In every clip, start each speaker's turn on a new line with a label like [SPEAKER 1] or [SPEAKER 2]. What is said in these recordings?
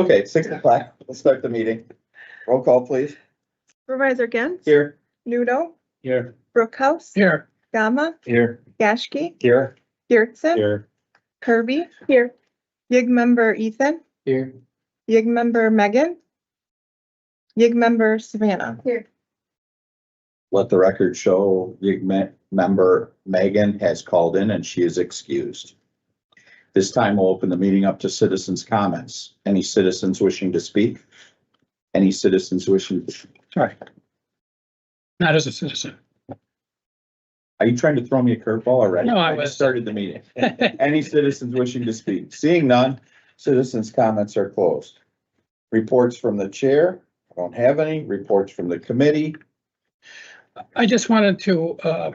[SPEAKER 1] Okay, 6 o'clock. Let's start the meeting. Roll call, please.
[SPEAKER 2] Supervisor Gens.
[SPEAKER 1] Here.
[SPEAKER 2] Nudo,
[SPEAKER 3] Here.
[SPEAKER 2] Brookhouse.
[SPEAKER 3] Here.
[SPEAKER 2] Gama,
[SPEAKER 3] Here.
[SPEAKER 2] Yashki,
[SPEAKER 3] Here.
[SPEAKER 2] Yurtsin,
[SPEAKER 3] Here.
[SPEAKER 2] Kirby. Here. Yig member Ethan,
[SPEAKER 3] Here.
[SPEAKER 2] Yig member Megan. Yig member Savannah. Here.
[SPEAKER 1] Let the record show member Megan has called in and she is excused. This time we'll open the meeting up to citizens' comments. Any citizens wishing to speak? Any citizens wishing to?
[SPEAKER 3] Sorry. Not as a citizen.
[SPEAKER 1] Are you trying to throw me a curveball already?
[SPEAKER 3] No, I
[SPEAKER 1] just
[SPEAKER 3] was-
[SPEAKER 1] started the meeting. Any citizens wishing to speak? Seeing none, citizens' comments are closed. Reports from the chair. I don't have any. Reports from the committee.
[SPEAKER 3] I just wanted to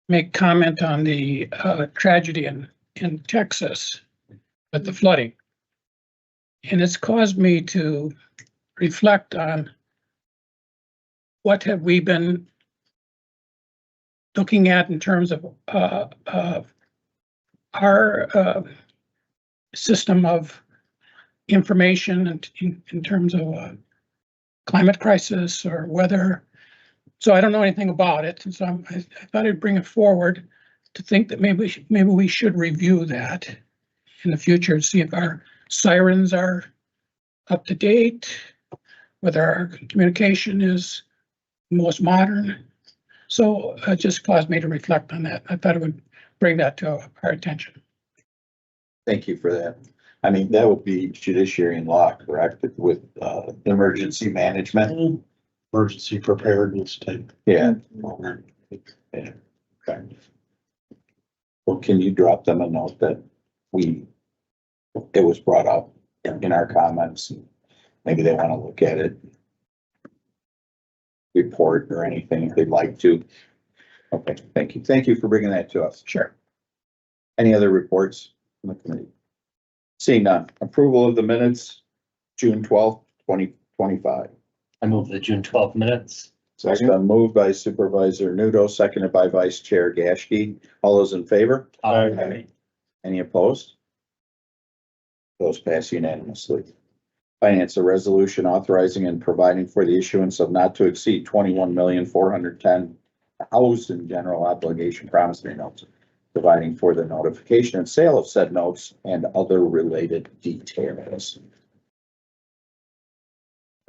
[SPEAKER 3] make comment on the tragedy in Texas with the flooding. And it's caused me to reflect on what have we been looking at in terms of our system of information and in terms of climate crisis or weather. So I don't know anything about it, and so I thought I'd bring it forward to think that maybe we should review that in the future and see if our sirens are up to date, whether our communication is most modern. So it just caused me to reflect on that. I thought it would bring that to our attention.
[SPEAKER 1] Thank you for that. I mean, that would be judiciary and law, correct, with emergency management?
[SPEAKER 4] Emergency preparedness type.
[SPEAKER 1] Yeah.
[SPEAKER 4] program.
[SPEAKER 1] Yeah. Okay. Well, can you drop them a note that it was brought up in our comments? Maybe they want to look at it. Report or anything if they'd like to. Okay, thank you. Thank you for bringing that to us.
[SPEAKER 3] Sure.
[SPEAKER 1] Any other reports from the committee? Seeing none. Approval of the minutes, June 12th, 2025.
[SPEAKER 5] I move the June 12th minutes.
[SPEAKER 1] So it's been moved by Supervisor Nudo, seconded by Vice Chair Gashke. All those in favor?
[SPEAKER 5] Aye.
[SPEAKER 1] Any opposed? Those pass unanimously. Finance, a resolution authorizing and providing for the issuance of not to exceed 21,410,000 general obligation promissory notes, providing for the notification and sale of said notes and other related details.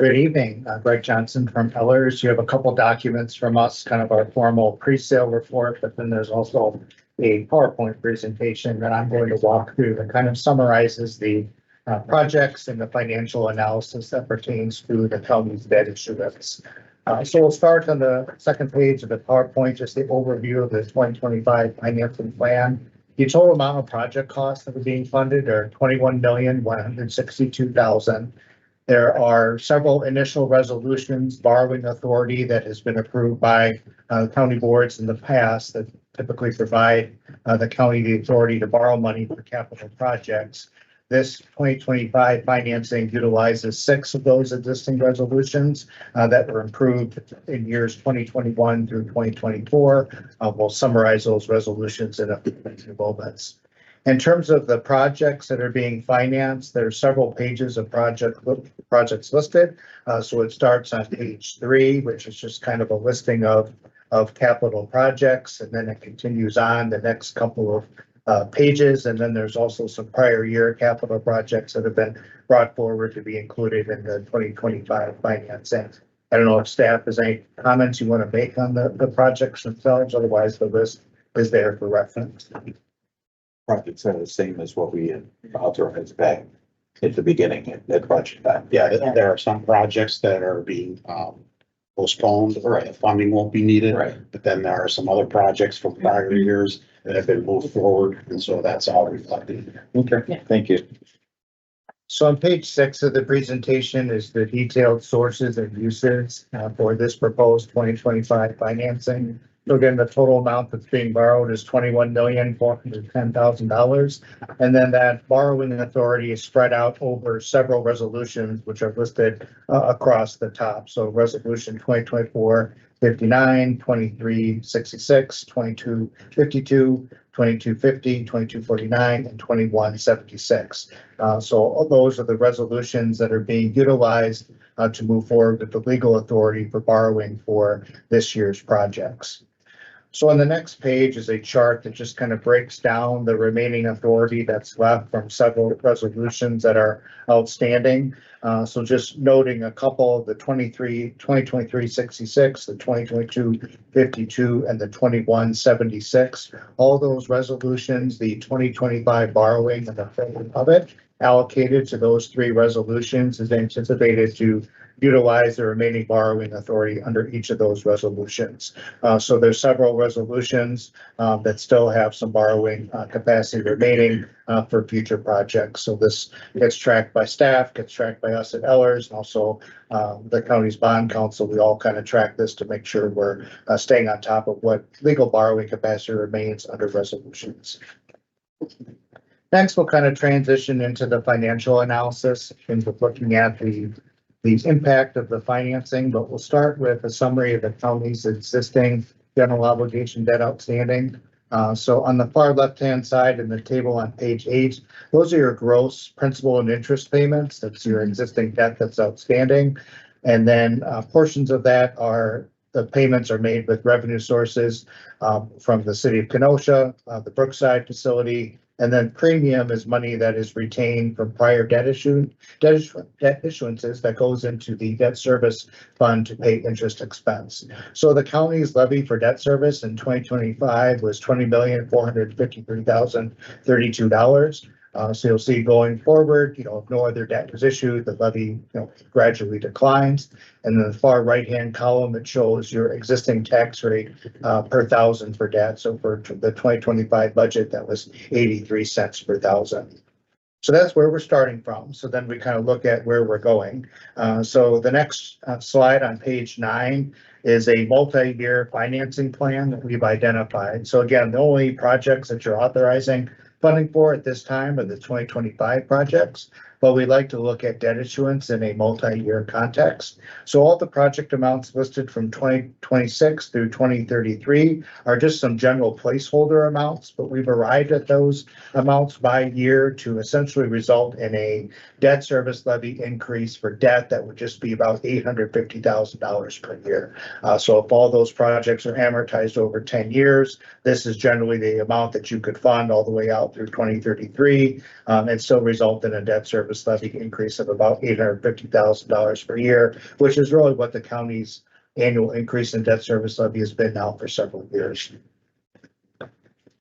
[SPEAKER 6] Good evening, Greg Johnson from Ellers. You have a couple documents from us, kind of our formal pre-sale report, but then there's also a PowerPoint presentation that I'm going to walk through that kind of summarizes the projects and the financial analysis that pertains to the county's debt issuance. So we'll start on the second page of the PowerPoint, just the overview of the 2025 financing plan. The total amount of project costs that are being funded are $21,162,000. There are several initial resolutions, borrowing authority that has been approved by county boards in the past that typically provide the county the authority to borrow money for capital projects. This 2025 financing utilizes 6 of those existing resolutions that were approved in years 2021 through 2024. We'll summarize those resolutions in a few moments. In terms of the projects that are being financed, there are several pages of projects listed. So it starts on page 3, which is just kind of a listing of capital projects, and then it continues on the next couple of pages, and then there's also some prior year capital projects that have been brought forward to be included in the 2025 financing. I don't know if staff has any comments you want to make on the projects themselves, otherwise the list is there for reference.
[SPEAKER 1] Projects are the same as what we had authorized back at the beginning at budget time.
[SPEAKER 4] Yeah, there are some projects that are being postponed or the funding won't be needed.
[SPEAKER 1] Right.
[SPEAKER 4] But then there are some other projects from prior years that have been moved forward, and so that's all reflected here.
[SPEAKER 1] Okay, thank you.
[SPEAKER 6] So on page 6 of the presentation is the detailed sources and uses for this proposed 2025 financing. So again, the total amount that's being borrowed is $21,410,000. And then that borrowing authority is spread out over several resolutions, which are listed across the top. So resolution 2024-59, 2366, 2252, 2250, 2249, and 2176. So those are the resolutions that are being utilized to move forward with the legal authority for borrowing for this year's projects. So on the next page is a chart that just kind of breaks down the remaining authority that's left from several resolutions that are outstanding. So just noting a couple of the 2023-66, the 2022-52, and the 2176. All those resolutions, the 2025 borrowing and the funding of it allocated to those three resolutions is anticipated to utilize the remaining borrowing authority under each of those resolutions. So there's several resolutions that still have some borrowing capacity remaining for future projects. So this gets tracked by staff, gets tracked by us at Ellers, and also the county's bond council. We all kind of track this to make sure we're staying on top of what legal borrowing capacity remains under resolutions. Next, we'll kind of transition into the financial analysis and looking at the impact of the financing, but we'll start with a summary of the county's existing general obligation debt outstanding. So on the far left-hand side in the table on page 8, those are your gross principal and interest payments. That's your existing debt that's outstanding. And then portions of that are the payments are made with revenue sources from the city of Kenosha, the Brookside facility, and then premium is money that is retained from prior debt issuances that goes into the debt service fund to pay interest expense. So the county's levy for debt service in 2025 was $20,453,032. So you'll see going forward, if no other debt was issued, the levy, gradually declines. And in the far right-hand column, it shows your existing tax rate per thousand for debt. So for the 2025 budget, that was 83 cents per thousand. So that's where we're starting from. So then we kind of look at where we're going. So the next slide on page 9 is a multi-year financing plan that we've identified. So again, the only projects that you're authorizing funding for at this time are the 2025 projects, but we like to look at debt issuance in a multi-year context. So all the project amounts listed from 2026 through 2033 are just some general placeholder amounts, but we've arrived at those amounts by year to essentially result in a debt service levy increase for debt that would just be about $850,000 per year. So if all those projects are amortized over 10 years, this is generally the amount that you could fund all the way out through 2033 and still result in a debt service levy increase of about $850,000 per year, which is really what the county's annual increase in debt service levy has been now for several years.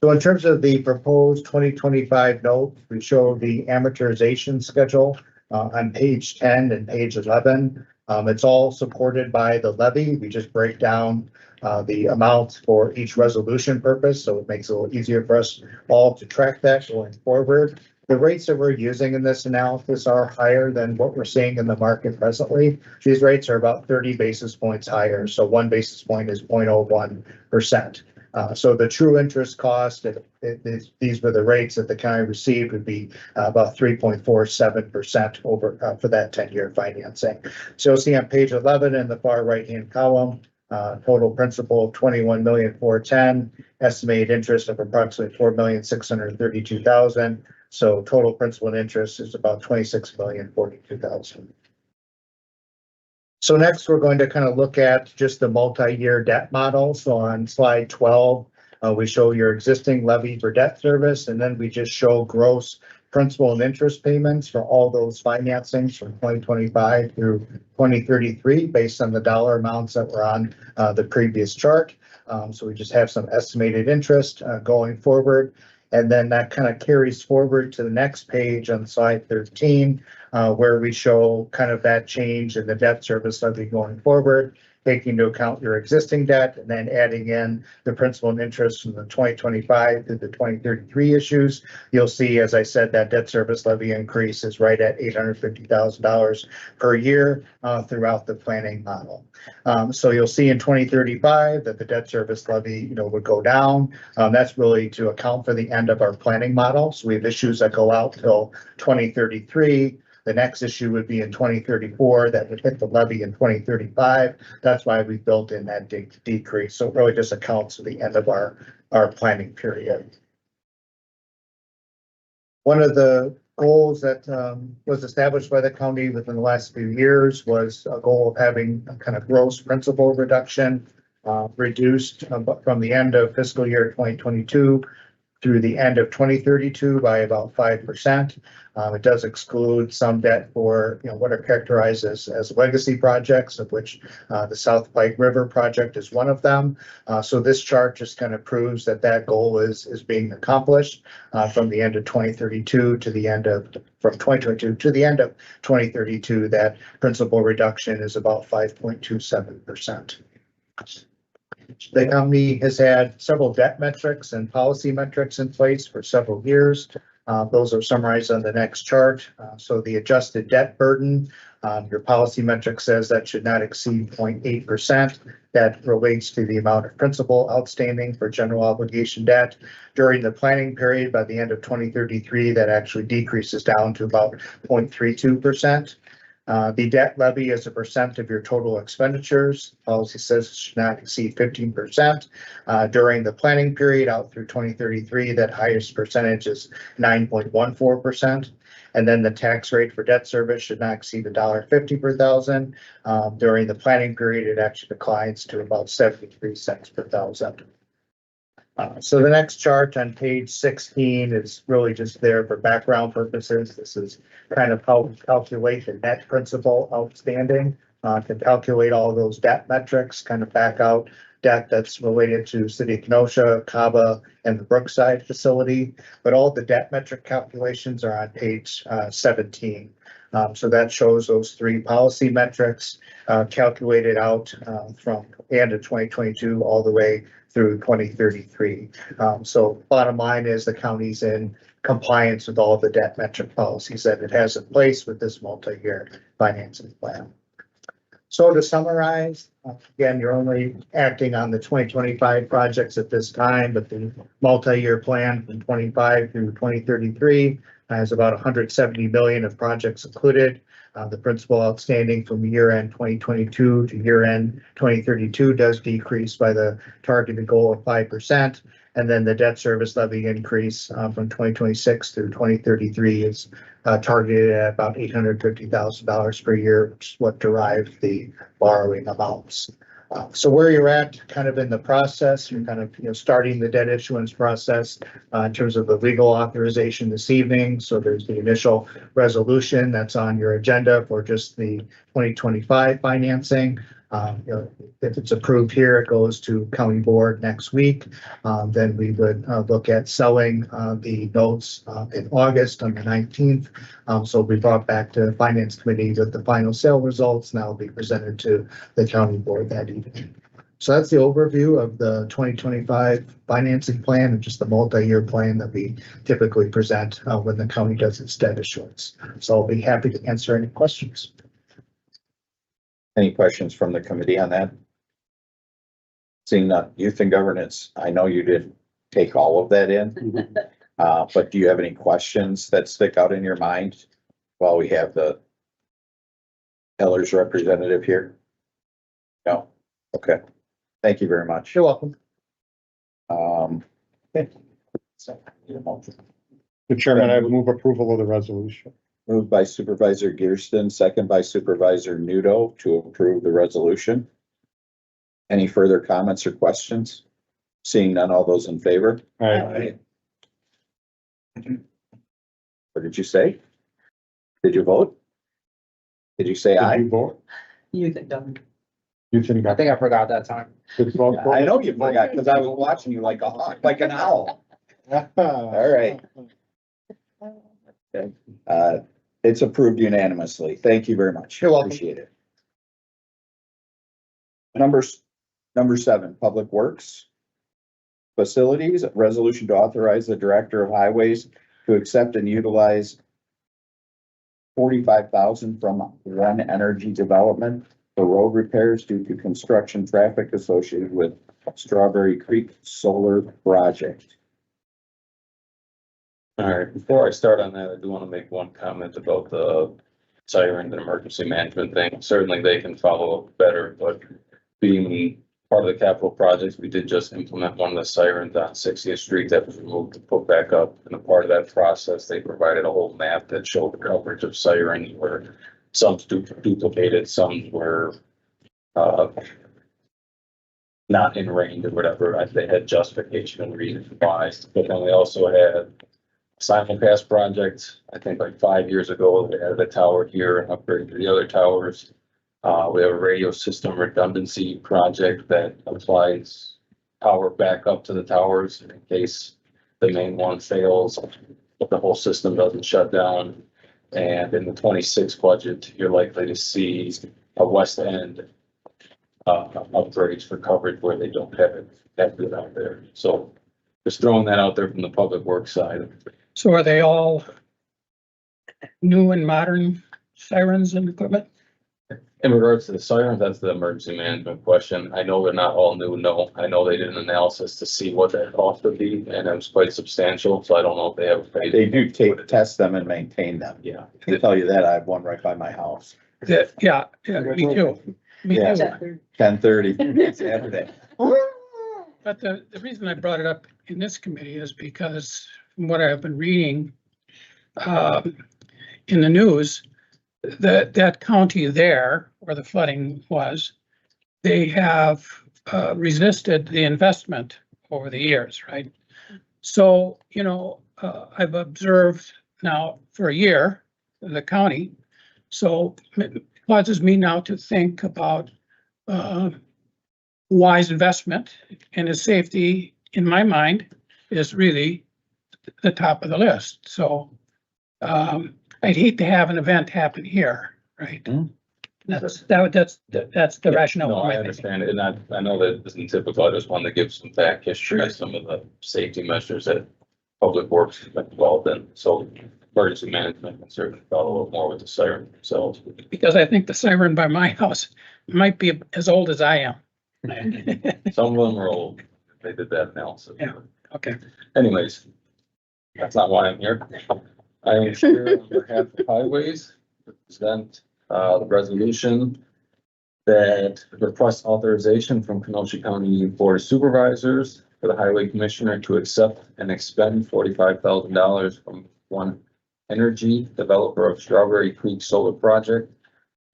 [SPEAKER 6] So in terms of the proposed 2025 note, we show the amortization schedule on page 10 and page 11. It's all supported by the levy. We just break down the amounts for each resolution purpose, so it makes it a little easier for us all to track that going forward. The rates that we're using in this analysis are higher than what we're seeing in the market presently. These rates are about 30 basis points higher, so 1 basis point is 0.01%. So the true interest cost, these were the rates that the county received, would be about 3.47% over for that 10-year financing. So you'll see on page 11 in the far right-hand column, total principal of $21,410,000, estimated interest of approximately $4,632,000. So total principal and interest is about $26,042,000. So next, we're going to kind of look at just the multi-year debt model. So on slide 12, we show your existing levy for debt service, and then we just show gross principal and interest payments for all those financings from 2025 through 2033 based on the dollar amounts that were on the previous chart. So we just have some estimated interest going forward. And then that kind of carries forward to the next page on slide 13, where we show kind of that change in the debt service levy going forward. taking into account your existing debt and then adding in the principal and interest from the 2025 to the 2033 issues, you'll see, as I said, that debt service levy increase is right at $850,000 per year throughout the planning model. So you'll see in 2035 that the debt service levy, would go down. That's really to account for the end of our planning model. So we have issues that go out till 2033. The next issue would be in 2034 that would hit the levy in 2035. That's why we built in that decrease. So it really just accounts for the end of our planning period. One of the goals that was established by the county within the last few years was a goal of having a kind of gross principal reduction reduced from the end of fiscal year 2022 through the end of 2032 by about 5%. It does exclude some debt for, what are characterized as legacy projects, of which the South Pike River project is one of them. So this chart just kind of proves that that goal is being accomplished from the end of 2032 to the end of, from 2022 to the end of 2032, that principal reduction is about 5.27%. The county has had several debt metrics and policy metrics in place for several years. Those are summarized on the next chart. So the adjusted debt burden, your policy metric says that should not exceed 0.8%. That relates to the amount of principal outstanding for general obligation debt. During the planning period, by the end of 2033, that actually decreases down to about 0.32%. The debt levy as a percent of your total expenditures, policy says it should not exceed 15%. During the planning period out through 2033, that highest percentage is 9.14%. And then the tax rate for debt service should not exceed $1.50 per thousand. During the planning period, it actually declines to about 73 cents per thousand. So the next chart on page 16 is really just there for background purposes. This is kind of how we calculate the net principal outstanding, to calculate all those debt metrics, kind of back out debt that's related to City of Kenosha, CABA, and the Brookside facility. But all the debt metric calculations are on page 17. So that shows those three policy metrics calculated out from the end of 2022 all the way through 2033. So bottom line is the county's in compliance with all the debt metric policies that it has in place with this multi-year financing plan. So to summarize, again, you're only acting on the 2025 projects at this time, but the multi-year plan from 25 through 2033 has about 170 million of projects included. The principal outstanding from year-end 2022 to year-end 2032 does decrease by the targeted goal of 5%. And then the debt service levy increase from 2026 through 2033 is targeted at about $850,000 per year, which is what derives the borrowing amounts. So where you're at kind of in the process, you're kind of, starting the debt issuance process in terms of the legal authorization this evening. So there's the initial resolution that's on your agenda for just the 2025 financing. If it's approved here, it goes to county board next week. Then we would look at selling the notes in August on the 19th. So we brought back to finance committee with the final sale results. And that will be presented to the county board that evening. So that's the overview of the 2025 financing plan and just the multi-year plan that we typically present when the county does its debt issuance. So I'll be happy to answer any questions.
[SPEAKER 1] Any questions from the committee on that? Seeing that youth and governance, I know you didn't take all of that in, but do you have any questions that stick out in your mind while we have the Eller's representative here? No? Okay. Thank you very much.
[SPEAKER 6] You're welcome.
[SPEAKER 1] Okay.
[SPEAKER 4] The chairman, I would move approval of the resolution.
[SPEAKER 1] Moved by Supervisor Gearston, second by Supervisor Nudo to approve the resolution. Any further comments or questions? Seeing none, all those in favor?
[SPEAKER 4] Aye.
[SPEAKER 1] What did you say? Did you vote? Did you say
[SPEAKER 4] Did
[SPEAKER 1] aye?
[SPEAKER 4] you vote?
[SPEAKER 7] You think,
[SPEAKER 4] You think?
[SPEAKER 7] I think I forgot that time.
[SPEAKER 1] I know you forgot because I was watching you like a hawk, like an owl. All right. It's approved unanimously. Thank you very much.
[SPEAKER 6] You're welcome.
[SPEAKER 1] Appreciate it. Number 7, Public Works. Facilities, resolution to authorize the Director of Highways to accept and utilize 45,000 from One Energy Development for road repairs due to construction traffic associated with Strawberry Creek Solar Project.
[SPEAKER 7] All right, before I start on that, I do want to make one comment about the siren and emergency management thing. Certainly they can follow up better, but being part of the capital projects, we did just implement one of the sirens on 60th Street that was removed and put back up. And a part of that process, they provided a whole map that showed the coverage of sirens where some duplicated, some were not in range or whatever. They had justification and reason why. But then we also had simulcast project, I think like 5 years ago, they added a tower here and upgraded to the other towers. We have a radio system redundancy project that applies power back up to the towers in case the main one fails, but the whole system doesn't shut down. And in the 26 budget, you're likely to see a west end upgrades for coverage where they don't have it out there. So just throwing that out there from the public works side.
[SPEAKER 3] So are they all new and modern sirens and equipment?
[SPEAKER 7] In regards to the sirens, that's the emergency management question. I know they're not all new, no. I know they did an analysis to see what that cost would be, and it was quite substantial, so I don't know if they have.
[SPEAKER 1] They do test them and maintain them.
[SPEAKER 7] Yeah.
[SPEAKER 1] I can tell you that. I have one right by my house.
[SPEAKER 3] Yeah, me too. Me
[SPEAKER 1] Yeah.
[SPEAKER 3] too.
[SPEAKER 1] 10:30 Saturday.
[SPEAKER 3] But the reason I brought it up in this committee is because from what I've been reading in the news, that county there where the flooding was, they have resisted the investment over the years, right? So, I've observed now for a year the county, so it causes me now to think about wise investment, and his safety, in my mind, is really the top of the list. So I'd hate to have an event happen here, right?
[SPEAKER 1] Mm.
[SPEAKER 3] That's the rationale.
[SPEAKER 7] No,
[SPEAKER 3] for my
[SPEAKER 7] I
[SPEAKER 3] thinking.
[SPEAKER 7] understand, and I know that isn't typical. I just wanted to give some back history of some of the safety measures that Public Works has been involved in. So emergency management can certainly follow a little more with the siren themselves.
[SPEAKER 3] Because I think the siren by my house might be as old as I am.
[SPEAKER 7] Some of them are old. They did that analysis.
[SPEAKER 3] Yeah. Okay.
[SPEAKER 7] Anyways, that's not why I'm here. I am here on behalf of Highways to present the resolution that requests authorization from Kenosha County Board of Supervisors for the Highway Commissioner to accept and expend $45,000 from One Energy, developer of Strawberry Creek Solar Project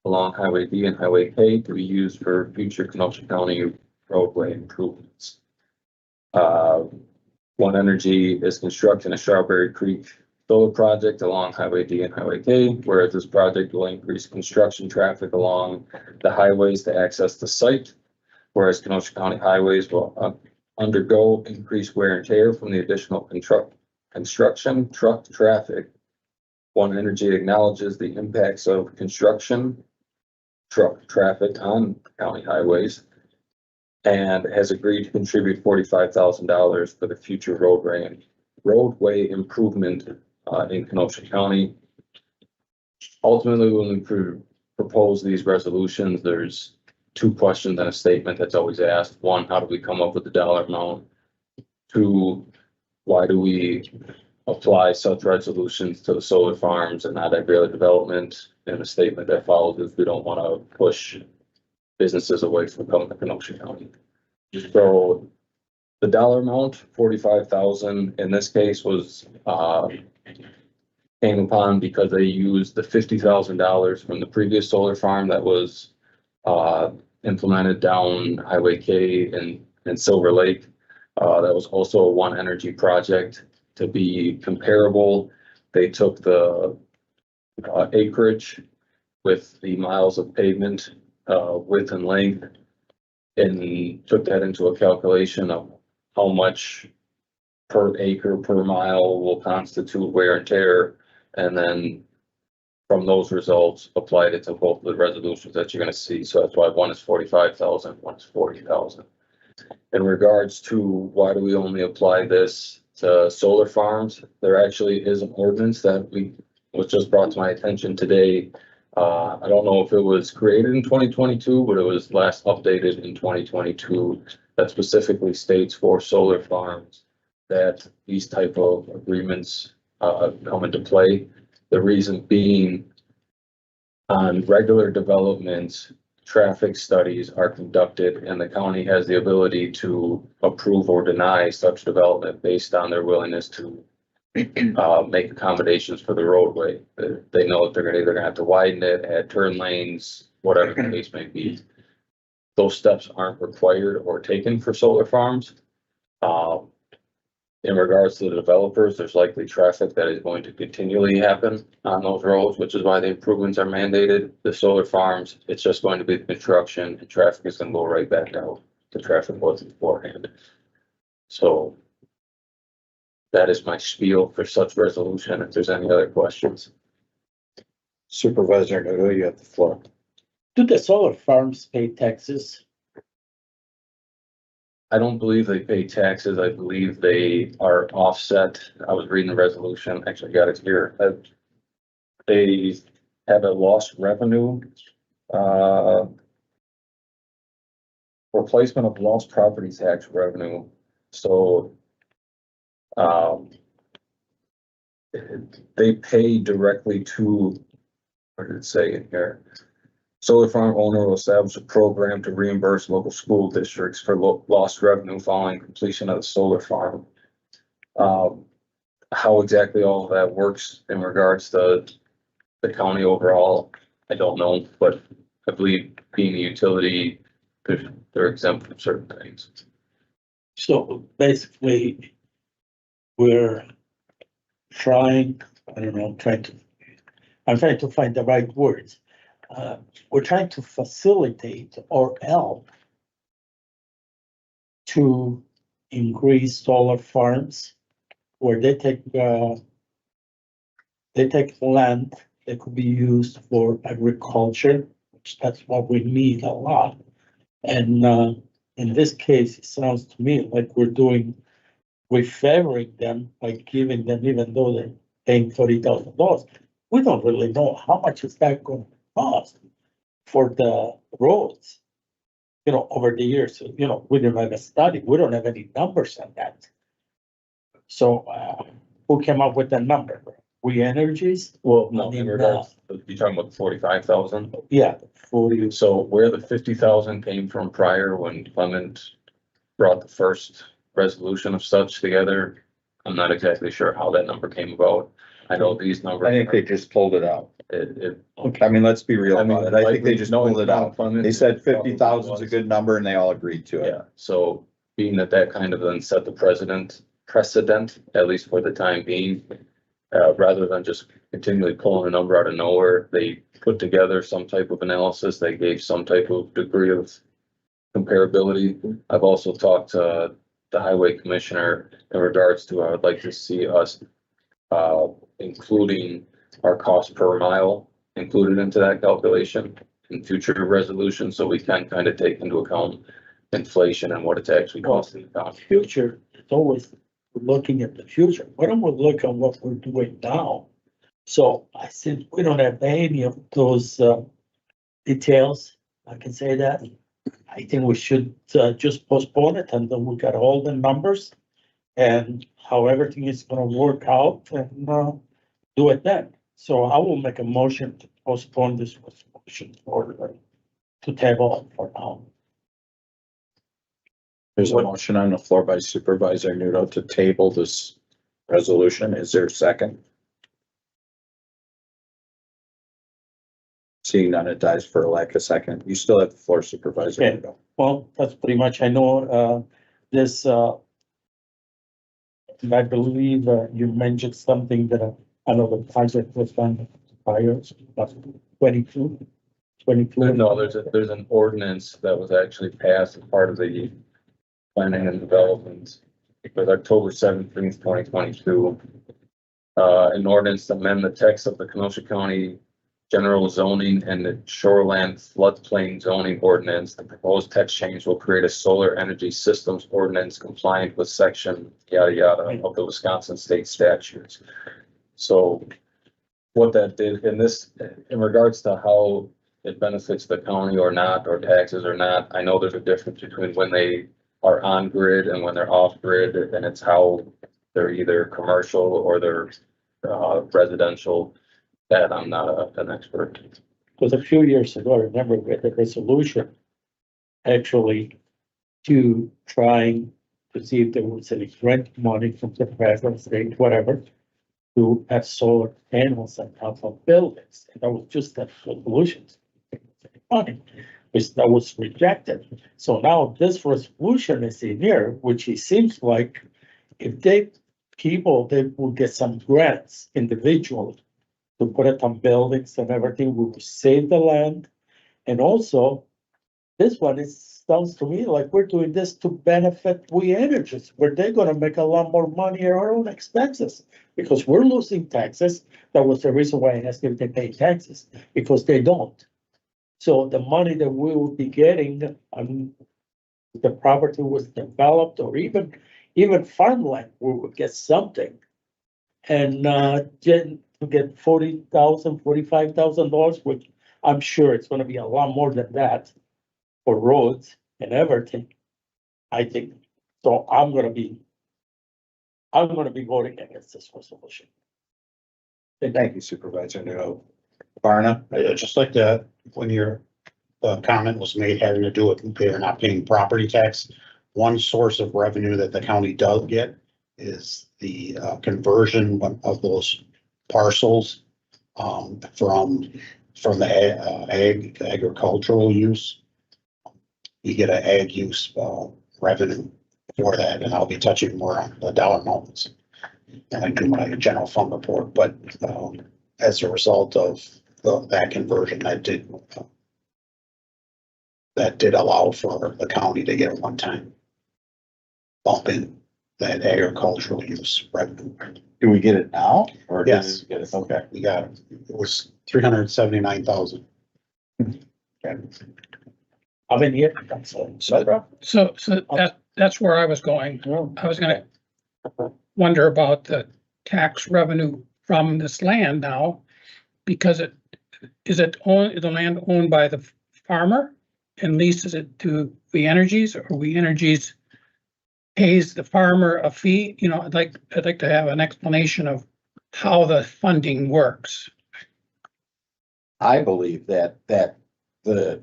[SPEAKER 7] along Highway D and Highway K to be used for future Kenosha County roadway improvements. One Energy is constructing a Strawberry Creek solar project along Highway D and Highway K, whereas this project will increase construction traffic along the highways to access the site, whereas Kenosha County highways will undergo increased wear and tear from the additional construction truck traffic. One Energy acknowledges the impacts of construction truck traffic on county highways and has agreed to contribute $45,000 for the future roadway improvement in Kenosha County. Ultimately, when we propose these resolutions, there's two questions and a statement that's always asked. One, how do we come up with the dollar amount? Two, why do we apply such resolutions to the solar farms and not every other development? And a statement that follows is we don't want to push businesses away from coming to Kenosha County. So the dollar amount, $45,000 in this case was came upon because they used the $50,000 from the previous solar farm that was implemented down Highway K and Silver Lake. That was also a One Energy project. To be comparable, they took the acreage with the miles of pavement width and length and took that into a calculation of how much per acre per mile will constitute wear and tear, and then from those results, applied it to both the resolutions that you're gonna see. So that's why one is 45,000, one is 40,000. In regards to why do we only apply this to solar farms, there actually is an ordinance that was just brought to my attention today. I don't know if it was created in 2022, but it was last updated in 2022 that specifically states for solar farms that these type of agreements come into play. The reason being, on regular developments, traffic studies are conducted and the county has the ability to approve or deny such development based on their willingness to make accommodations for the roadway. They know that they're either gonna have to widen it, add turn lanes, whatever the case may be. Those steps aren't required or taken for solar farms. In regards to the developers, there's likely traffic that is going to continually happen on those roads, which is why the improvements are mandated. The solar farms, it's just going to be construction and traffic is gonna go right back out. The traffic was beforehand. So that is my spiel for such resolution. If there's any other questions.
[SPEAKER 1] Supervisor Nato, you have the floor.
[SPEAKER 8] Do the solar farms pay taxes?
[SPEAKER 7] I don't believe they pay taxes. I believe they are offset. I was reading the resolution, actually got it here. They have a lost revenue, replacement of lost property tax revenue. So, they pay directly to, what did it say in here? Solar farm owner will establish a program to reimburse local school districts for lost revenue following completion of the solar farm. How exactly all of that works in regards to the county overall, I don't know, but I believe being a utility, they're exempt from certain things.
[SPEAKER 8] So basically, we're trying, I'm trying to find the right words. We're trying to facilitate or help to increase solar farms where they take land that could be used for agriculture, which that's what we need a lot. And in this case, it sounds to me like we're favoring them by giving them, even though they're paying $30,000. We don't really know how much is that going to cost for the roads, over the years. We don't have a study. We don't have any numbers on that. So who came up with the number? We Energies?
[SPEAKER 7] Well, no, in regards, you're talking about the 45,000?
[SPEAKER 8] Yeah, 40.
[SPEAKER 7] So where the 50,000 came from prior when Clement brought the first resolution of such together, I'm not exactly sure how that number came about. I know these numbers.
[SPEAKER 1] I think they just pulled it out.
[SPEAKER 8] Okay.
[SPEAKER 1] I mean, let's be real about it. I think they just pulled it out.
[SPEAKER 7] Clement,
[SPEAKER 1] They said 50,000 is a good number and they all agreed to it.
[SPEAKER 7] Yeah, so being that kind of then set the precedent, at least for the time being, rather than just continually pulling a number out of nowhere, they put together some type of analysis. They gave some type of degree of comparability. I've also talked to the highway commissioner in regards to, I would like to see us including our cost per mile included into that calculation in future resolutions, so we can kind of take into account inflation and what it's actually costing the county.
[SPEAKER 8] Future, it's always looking at the future. Why don't we look at what we're doing now? So since we don't have any of those details, I can say that. I think we should just postpone it until we got all the numbers and how everything is gonna work out and do it then. So I will make a motion to postpone this resolution or to table for now.
[SPEAKER 1] There's a motion on the floor by Supervisor Nudo to table this resolution. Is there a second? Seeing none, it dies for lack of second. You still have the floor, Supervisor
[SPEAKER 8] Okay.
[SPEAKER 1] Nudo.
[SPEAKER 8] Well, that's pretty much, I know, this, I believe, you mentioned something that I know the project was done prior, about 22.
[SPEAKER 7] No, there's an ordinance that was actually passed as part of the planning and development. It was October 17th, 2022. An ordinance to amend the text of the Kenosha County general zoning and the shoreland floodplain zoning ordinance. The proposed text change will create a solar energy systems ordinance compliant with section yada yada of the Wisconsin state statutes. So what that did in this, in regards to how it benefits the county or not, or taxes or not, I know there's a difference between when they are on grid and when they're off grid, and it's how they're either commercial or they're residential. That I'm not an expert.
[SPEAKER 8] Because a few years ago, I remember we had a resolution actually to trying to see if there was any grant money from the federal, state, whatever, to have solar panels on top of buildings. And that was just that resolution. Money, which that was rejected. So now this resolution is in here, which it seems like if they will get some grants individually to put it on buildings and everything, we will save the land. And also, this one sounds to me like we're doing this to benefit We Energies, where they're gonna make a lot more money at our own expenses. Because we're losing taxes. That was the reason why I asked if they pay taxes, because they don't. So the money that we will be getting on the property was developed, or even farmland, we would get something. And to get $45,000, which I'm sure it's gonna be a lot more than that for roads and everything. I think, so I'm gonna be voting against this resolution.
[SPEAKER 1] Thank you, Supervisor Nero. Barna?
[SPEAKER 4] I'd just like to, when your comment was made having to do with they're not paying property tax, one source of revenue that the county does get is the conversion of those parcels from the agricultural use. You get an ag use revenue for that, and I'll be touching more on the dollar amounts and I do my general fund report, but as a result of that conversion, that did allow for the county to get a one-time bump in that agricultural use revenue.
[SPEAKER 1] Do we get it now? Or did
[SPEAKER 4] Yes.
[SPEAKER 1] we get it? Okay.
[SPEAKER 4] We got it. It was 379,000.
[SPEAKER 8] I mean, here,
[SPEAKER 3] So that's where I was going. I was gonna wonder about the tax revenue from this land now, because is the land owned by the farmer and leases it to We Energies, or We Energies pays the farmer a fee? You know, I'd like to have an explanation of how the funding works.
[SPEAKER 1] I believe that the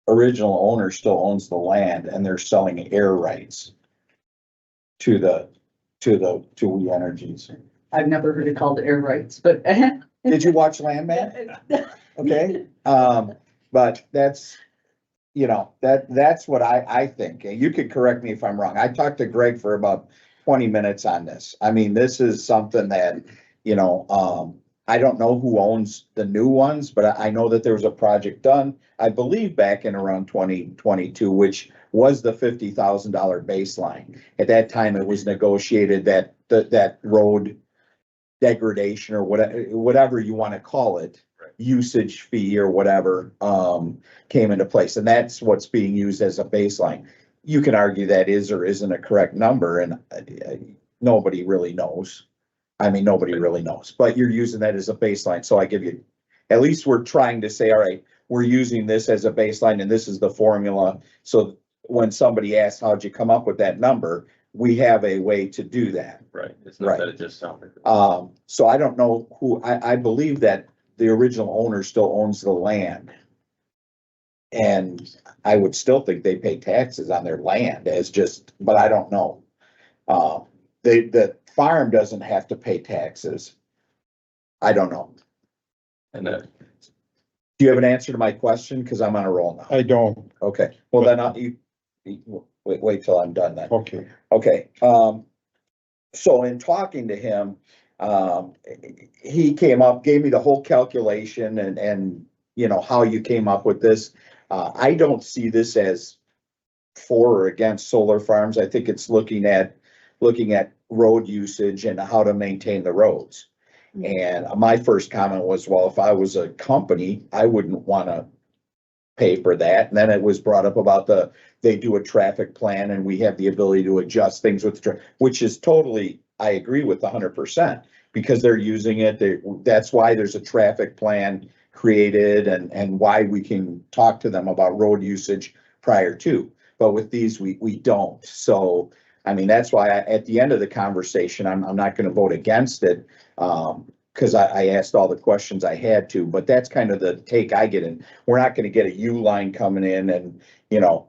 [SPEAKER 1] original owner still owns the land and they're selling air rights to We Energies.
[SPEAKER 9] I've never heard it called air rights, but.
[SPEAKER 1] Did you watch Landman? Okay, but that's, that's what I think. And you could correct me if I'm wrong. I talked to Greg for about 20 minutes on this. I mean, this is something that, I don't know who owns the new ones, but I know that there was a project done, I believe back in around 2022, which was the $50,000 baseline. At that time, it was negotiated that that road degradation or whatever you want to call it, usage fee or whatever, came into place. And that's what's being used as a baseline. You can argue that is or isn't a correct number, and nobody really knows. I mean, nobody really knows, but you're using that as a baseline. So I give you, at least we're trying to say, all right, we're using this as a baseline and this is the formula. So when somebody asks, how'd you come up with that number? We have a way to do that.
[SPEAKER 7] Right. It's not that it just sounded.
[SPEAKER 1] So I don't know who, I believe that the original owner still owns the land. And I would still think they pay taxes on their land but I don't know. The farm doesn't have to pay taxes. I don't know.
[SPEAKER 7] And that,
[SPEAKER 1] Do you have an answer to my question? Cause I'm on a roll now.
[SPEAKER 6] I don't.
[SPEAKER 1] Okay, well then wait till I'm done then.
[SPEAKER 6] Okay.
[SPEAKER 1] Okay, so in talking to him, he came up, gave me the whole calculation and how you came up with this. I don't see this as for or against solar farms. I think it's looking at road usage and how to maintain the roads. And my first comment was, well, if I was a company, I wouldn't want to pay for that. And then it was brought up about they do a traffic plan and we have the ability to adjust things with, which is totally, I agree with 100%, because they're using it. That's why there's a traffic plan created and why we can talk to them about road usage prior to. But with these, we don't. So, I mean, that's why at the end of the conversation, I'm not going to vote against it. Because I asked all the questions I had to, but that's kind of the take I get in. We're not going to get a U line coming in and,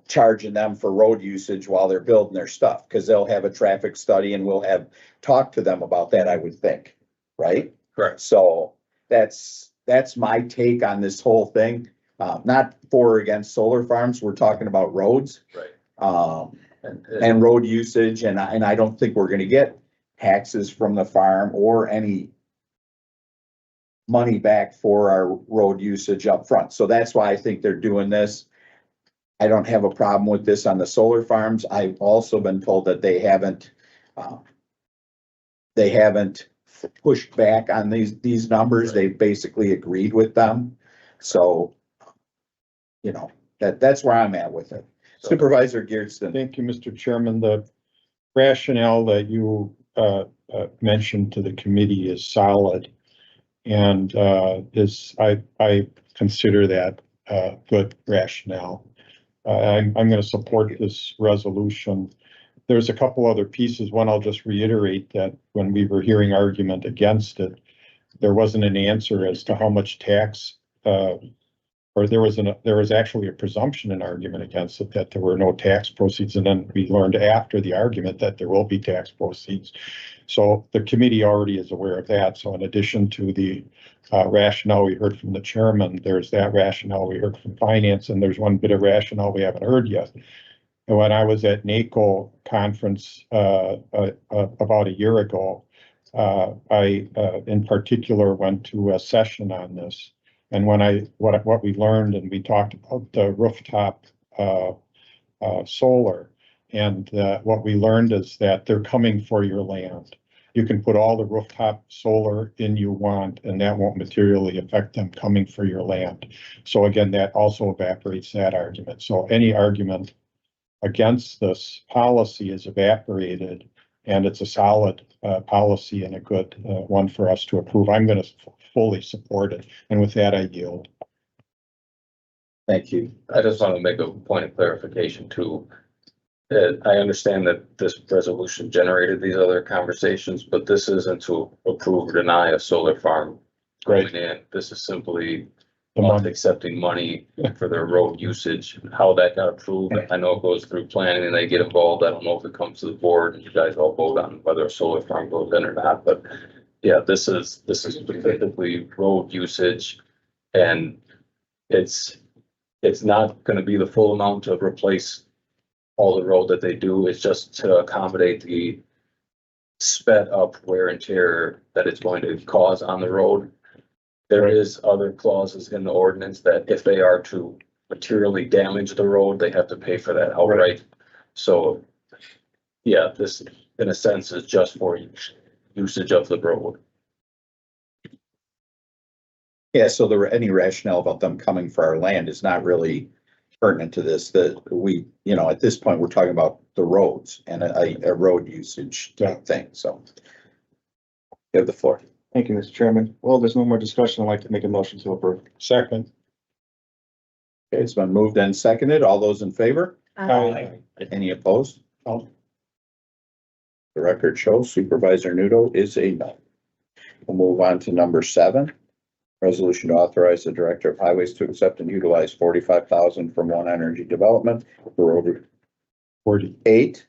[SPEAKER 1] charging them for road usage while they're building their stuff, because they'll have a traffic study and we'll have talked to them about that, I would think, right?
[SPEAKER 7] Correct.
[SPEAKER 1] So that's my take on this whole thing. Not for or against solar farms. We're talking about roads.
[SPEAKER 7] Right.
[SPEAKER 1] And road usage, and I don't think we're gonna get taxes from the farm or any money back for our road usage up front. So that's why I think they're doing this. I don't have a problem with this on the solar farms. I've also been told that they haven't pushed back on these numbers. They've basically agreed with them. So, that's where I'm at with it. Supervisor Geertsen.
[SPEAKER 10] Thank you, Mr. Chairman. The rationale that you mentioned to the committee is solid. And I consider that good rationale. I'm going to support this resolution. There's a couple other pieces. One, I'll just reiterate that when we were hearing argument against it, there wasn't an answer as to how much tax, or there was actually a presumption in argument against it that there were no tax proceeds. And then we learned after the argument that there will be tax proceeds. So the committee already is aware of that. So in addition to the rationale we heard from the chairman, there's that rationale we heard from finance, and there's one bit of rationale we haven't heard yet. And when I was at NACO conference about a year ago, I in particular went to a session on this. And what we learned, and we talked about the rooftop solar, and what we learned is that they're coming for your land. You can put all the rooftop solar in you want, and that won't materially affect them coming for your land. So again, that also evaporates that argument. So any argument against this policy is evaporated, and it's a solid policy and a good one for us to approve. I'm going to fully support it. And with that, I yield.
[SPEAKER 1] Thank you.
[SPEAKER 7] I just want to make a point of clarification too. I understand that this resolution generated these other conversations, but this isn't to approve or deny a solar farm going in. This is simply accepting money for their road usage. How that got approved, I know it goes through planning and they get involved. I don't know if it comes to the board and you guys all vote on whether a solar farm goes in or not, but yeah, this is specifically road usage, and it's not going to be the full amount to replace all the road that they do. It's just to accommodate the sped up wear and tear that it's going to cause on the road. There is other clauses in the ordinance that if they are to materially damage the road, they have to pay for that outright. So yeah, this in a sense is just for usage of the road.
[SPEAKER 1] Yeah, so any rationale about them coming for our land is not really pertinent to this. That we, at this point, we're talking about the roads and a road usage type thing. So you have the floor.
[SPEAKER 11] Thank you, Mr. Chairman. Well, there's no more discussion. I'd like to make a motion to approve.
[SPEAKER 10] Second.
[SPEAKER 1] Okay, it's been moved and seconded. All those in favor?
[SPEAKER 10] Aye.
[SPEAKER 1] Any opposed? No. The record shows Supervisor Nudo is a no. We'll move on to number 7. Resolution to authorize the Director of Highways to accept and utilize $45,000 from One Energy Development for road. 48.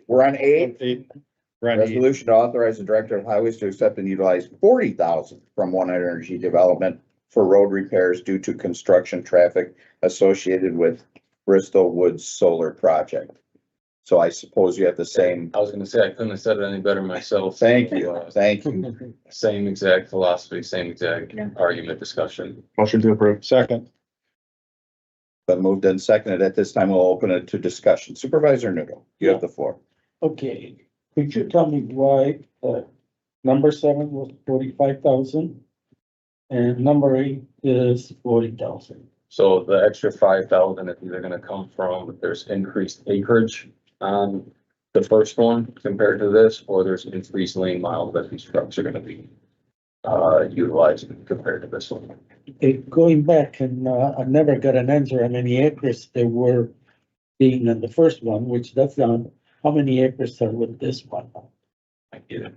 [SPEAKER 1] We're on 8. Resolution to authorize the Director of Highways to accept and utilize $40,000 from One Energy Development for road repairs due to construction traffic associated with Bristol Woods Solar Project. So I suppose you have the same.
[SPEAKER 7] I was going to say, I couldn't have said it any better myself.
[SPEAKER 1] Thank you. Thank you.
[SPEAKER 7] Same exact philosophy, same exact argument discussion.
[SPEAKER 11] Motion to approve.
[SPEAKER 10] Second.
[SPEAKER 1] Been moved and seconded. At this time, we'll open it to discussion. Supervisor Nudo, you have the floor.
[SPEAKER 8] Okay, could you tell me why number 7 was 45,000. And number 8 is 40,000.
[SPEAKER 7] So the extra 5,000 is either gonna come from, there's increased acreage on the first one compared to this, or there's increased lane miles that these trucks are gonna be utilizing compared to this one.
[SPEAKER 8] Okay, going back and, I never got an answer how many acres there were being in the first one, which that's down. How many acres are with this one?
[SPEAKER 7] I get it.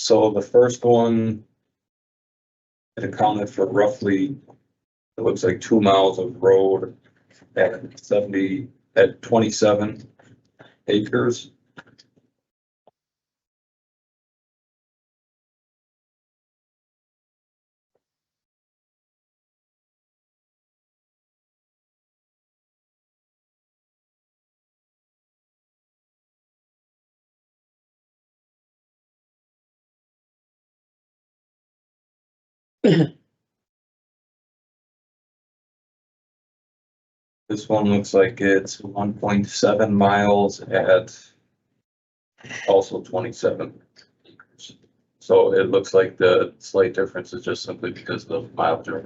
[SPEAKER 7] So the first one, it accounted for roughly, it looks like 2 miles of road at 27 acres. This one looks like it's 1.7 miles at also 27 acres. So it looks like the slight difference is just simply because of the mileage.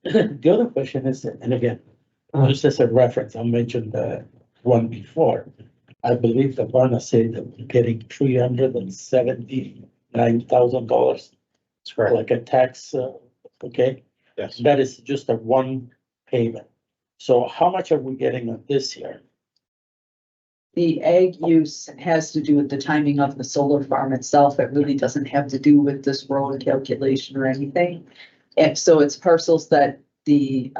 [SPEAKER 8] The other question is, and again, just as a reference, I mentioned the one before. I believe the Barna said that we're getting $379,000.
[SPEAKER 4] That's correct.
[SPEAKER 8] Like a tax, okay?
[SPEAKER 4] Yes.
[SPEAKER 8] That is just a one payment. So how much are we getting on this year?
[SPEAKER 9] The ag use has to do with the timing of the solar farm itself. It really doesn't have to do with this road calculation or anything. And so it's parcels that the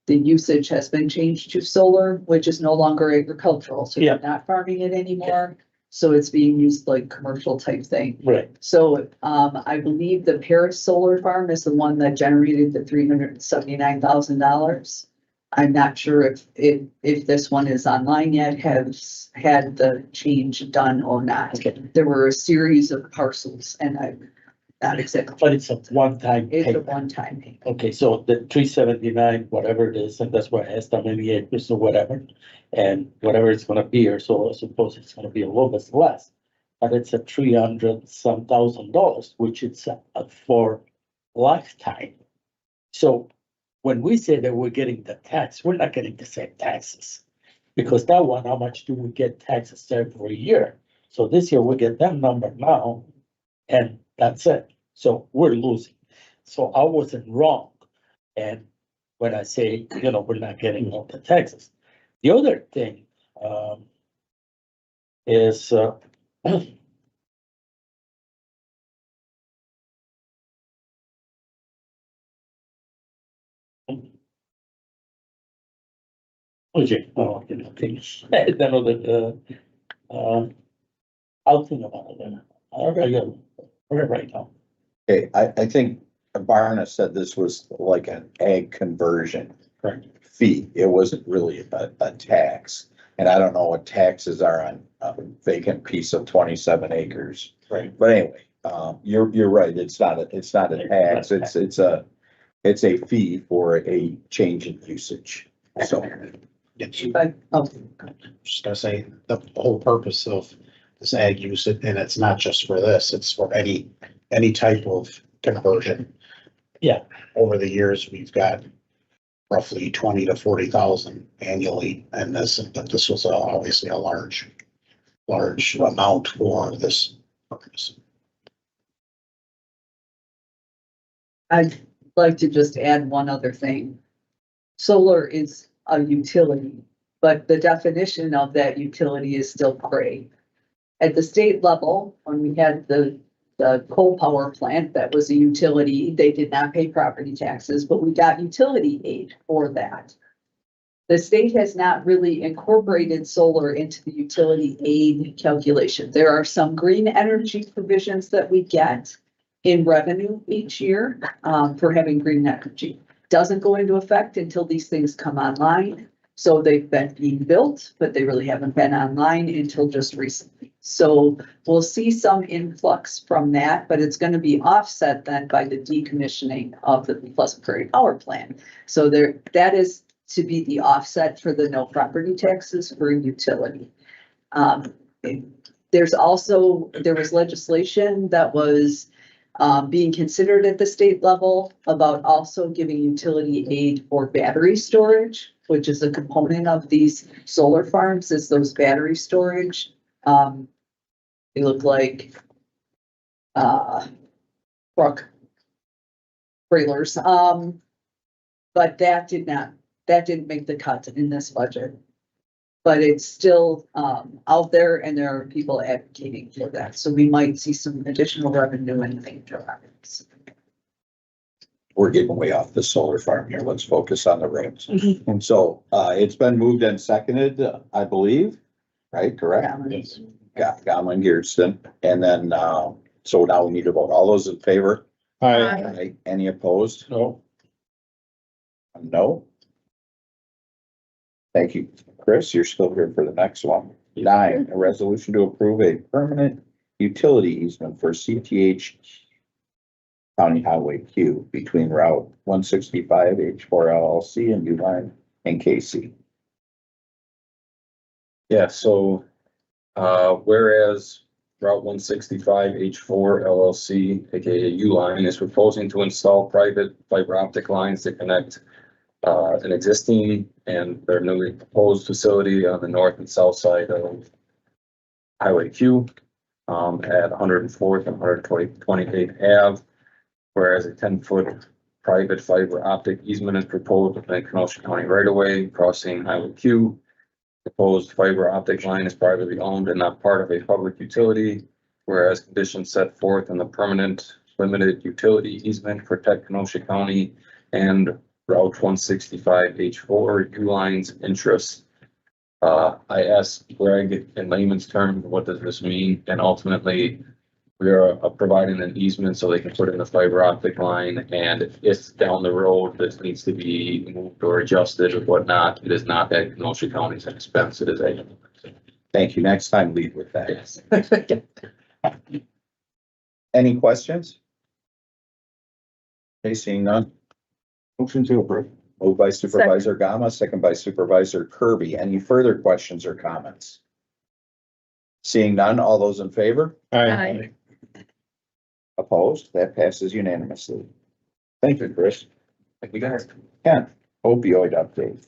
[SPEAKER 9] usage has been changed to solar, which is no longer agricultural, so you're not farming it anymore. So it's being used like commercial type thing.
[SPEAKER 8] Right.
[SPEAKER 9] So, I believe the Paris Solar Farm is the one that generated the $379,000. I'm not sure if this one is online yet, has had the change done or not. There were a series of parcels and I'm not exactly.
[SPEAKER 8] But it's a one-time
[SPEAKER 9] It's a
[SPEAKER 8] payment.
[SPEAKER 9] one-time payment.
[SPEAKER 8] Okay, so the 379, whatever it is, and that's why I asked how many acres or whatever. And whatever it's gonna be, or so I suppose it's gonna be a little bit less. But it's a $300-some thousand, which it's for lifetime. So when we say that we're getting the tax, we're not getting the same taxes. Because that one, how much do we get taxes every year? So this year we get that number now, and that's it. So we're losing. So I wasn't wrong. And when I say, we're not getting all the taxes. The other thing, is, okay, things. I don't know that, I'll think about it then. I got it right now.
[SPEAKER 1] Okay, I think Barna said this was like an ag conversion
[SPEAKER 8] Correct.
[SPEAKER 1] fee. It wasn't really a tax. And I don't know what taxes are on a vacant piece of 27 acres.
[SPEAKER 4] Right.
[SPEAKER 1] But anyway, you're right. It's not a tax. It's a fee for a change in usage. So.
[SPEAKER 4] Just gonna say, the whole purpose of this ag use, and it's not just for this, it's for any type of conversion.
[SPEAKER 8] Yeah.
[SPEAKER 4] Over the years, we've got roughly 20 to 40,000 annually, and this was obviously a large amount for this purpose.
[SPEAKER 9] I'd like to just add one other thing. Solar is a utility, but the definition of that utility is still gray. At the state level, when we had the coal power plant, that was a utility. They did not pay property taxes, but we got utility aid for that. The state has not really incorporated solar into the utility aid calculation. There are some green energy provisions that we get in revenue each year for having green energy. Doesn't go into effect until these things come online. So they've been being built, but they really haven't been online until just recently. So we'll see some influx from that, but it's gonna be offset then by the decommissioning of the Pleasant Prairie Power Plant. So that is to be the offset for the no property taxes for utility. There was legislation that was being considered at the state level about also giving utility aid for battery storage, which is a component of these solar farms, is those battery storage. They look like truck trailers. But that didn't make the cut in this budget. But it's still out there and there are people advocating for that. So we might see some additional revenue in the directions.
[SPEAKER 1] We're getting way off the solar farm here. Let's focus on the roads. And so, it's been moved and seconded, I believe, right? Correct? Gottman, Gearston, and then, so now we need to vote. All those in favor?
[SPEAKER 10] Aye.
[SPEAKER 1] Aye. Any opposed?
[SPEAKER 10] No.
[SPEAKER 1] No? Thank you, Chris. You're still here for the next one. 9, a resolution to approve a permanent utility easement for CTH County Highway Q between Route 165 H4 LLC and Uline and KC.
[SPEAKER 7] Yeah, so, whereas Route 165 H4 LLC, aka Uline, is proposing to install private fiber optic lines to connect an existing and their newly proposed facility on the north and south side of Highway Q at 104th and 128th Ave, whereas a 10-foot private fiber optic easement is proposed within Kenosha County right of way crossing Highway Q. Proposed fiber optic line is privately owned and not part of a public utility, whereas conditions set forth in the permanent limited utility easement protect Kenosha County and Route 165 H4 Uline's interests. I asked Greg in layman's terms, what does this mean? And ultimately, we are providing an easement so they can put in the fiber optic line, and if down the road this needs to be moved or adjusted or whatnot, it is not at Kenosha County's expense, it is a.
[SPEAKER 1] Thank you. Next time, lead with that.
[SPEAKER 7] Yes.
[SPEAKER 1] Any questions? Okay, seeing none.
[SPEAKER 11] Motion to approve.
[SPEAKER 1] Moved by Supervisor Gama, second by Supervisor Kirby. Any further questions or comments? Seeing none, all those in favor?
[SPEAKER 2] Aye.
[SPEAKER 1] Opposed? That passes unanimously. Thank you, Chris.
[SPEAKER 7] Thank you guys.
[SPEAKER 1] Ken, opioid update.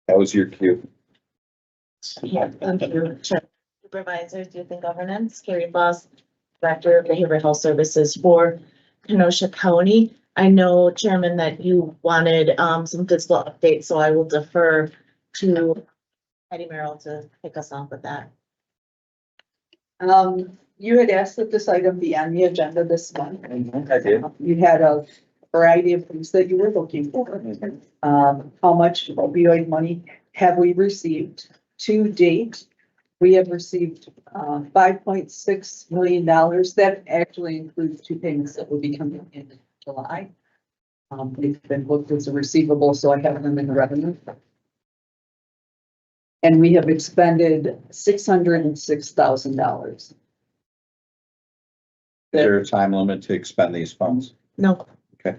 [SPEAKER 1] That was your cue.
[SPEAKER 12] Yeah, thank you, Chair. Supervisors, Youth and Governance, Carrie Foss, Director of Behavioral Health Services for Kenosha County. I know, Chairman, that you wanted some fiscal updates, so I will defer to Patty Merrill to pick us off with that.
[SPEAKER 9] You had asked that this item be on the agenda this month.
[SPEAKER 1] I did.
[SPEAKER 9] You had a variety of things that you were looking for. How much opioid money have we received to date? We have received $5.6 million. That actually includes 2 payments that will be coming in July. They've been booked as a receivable, so I have them in the revenue. And we have expended $606,000.
[SPEAKER 1] Is there a time limit to expend these funds?
[SPEAKER 12] No,
[SPEAKER 1] Okay.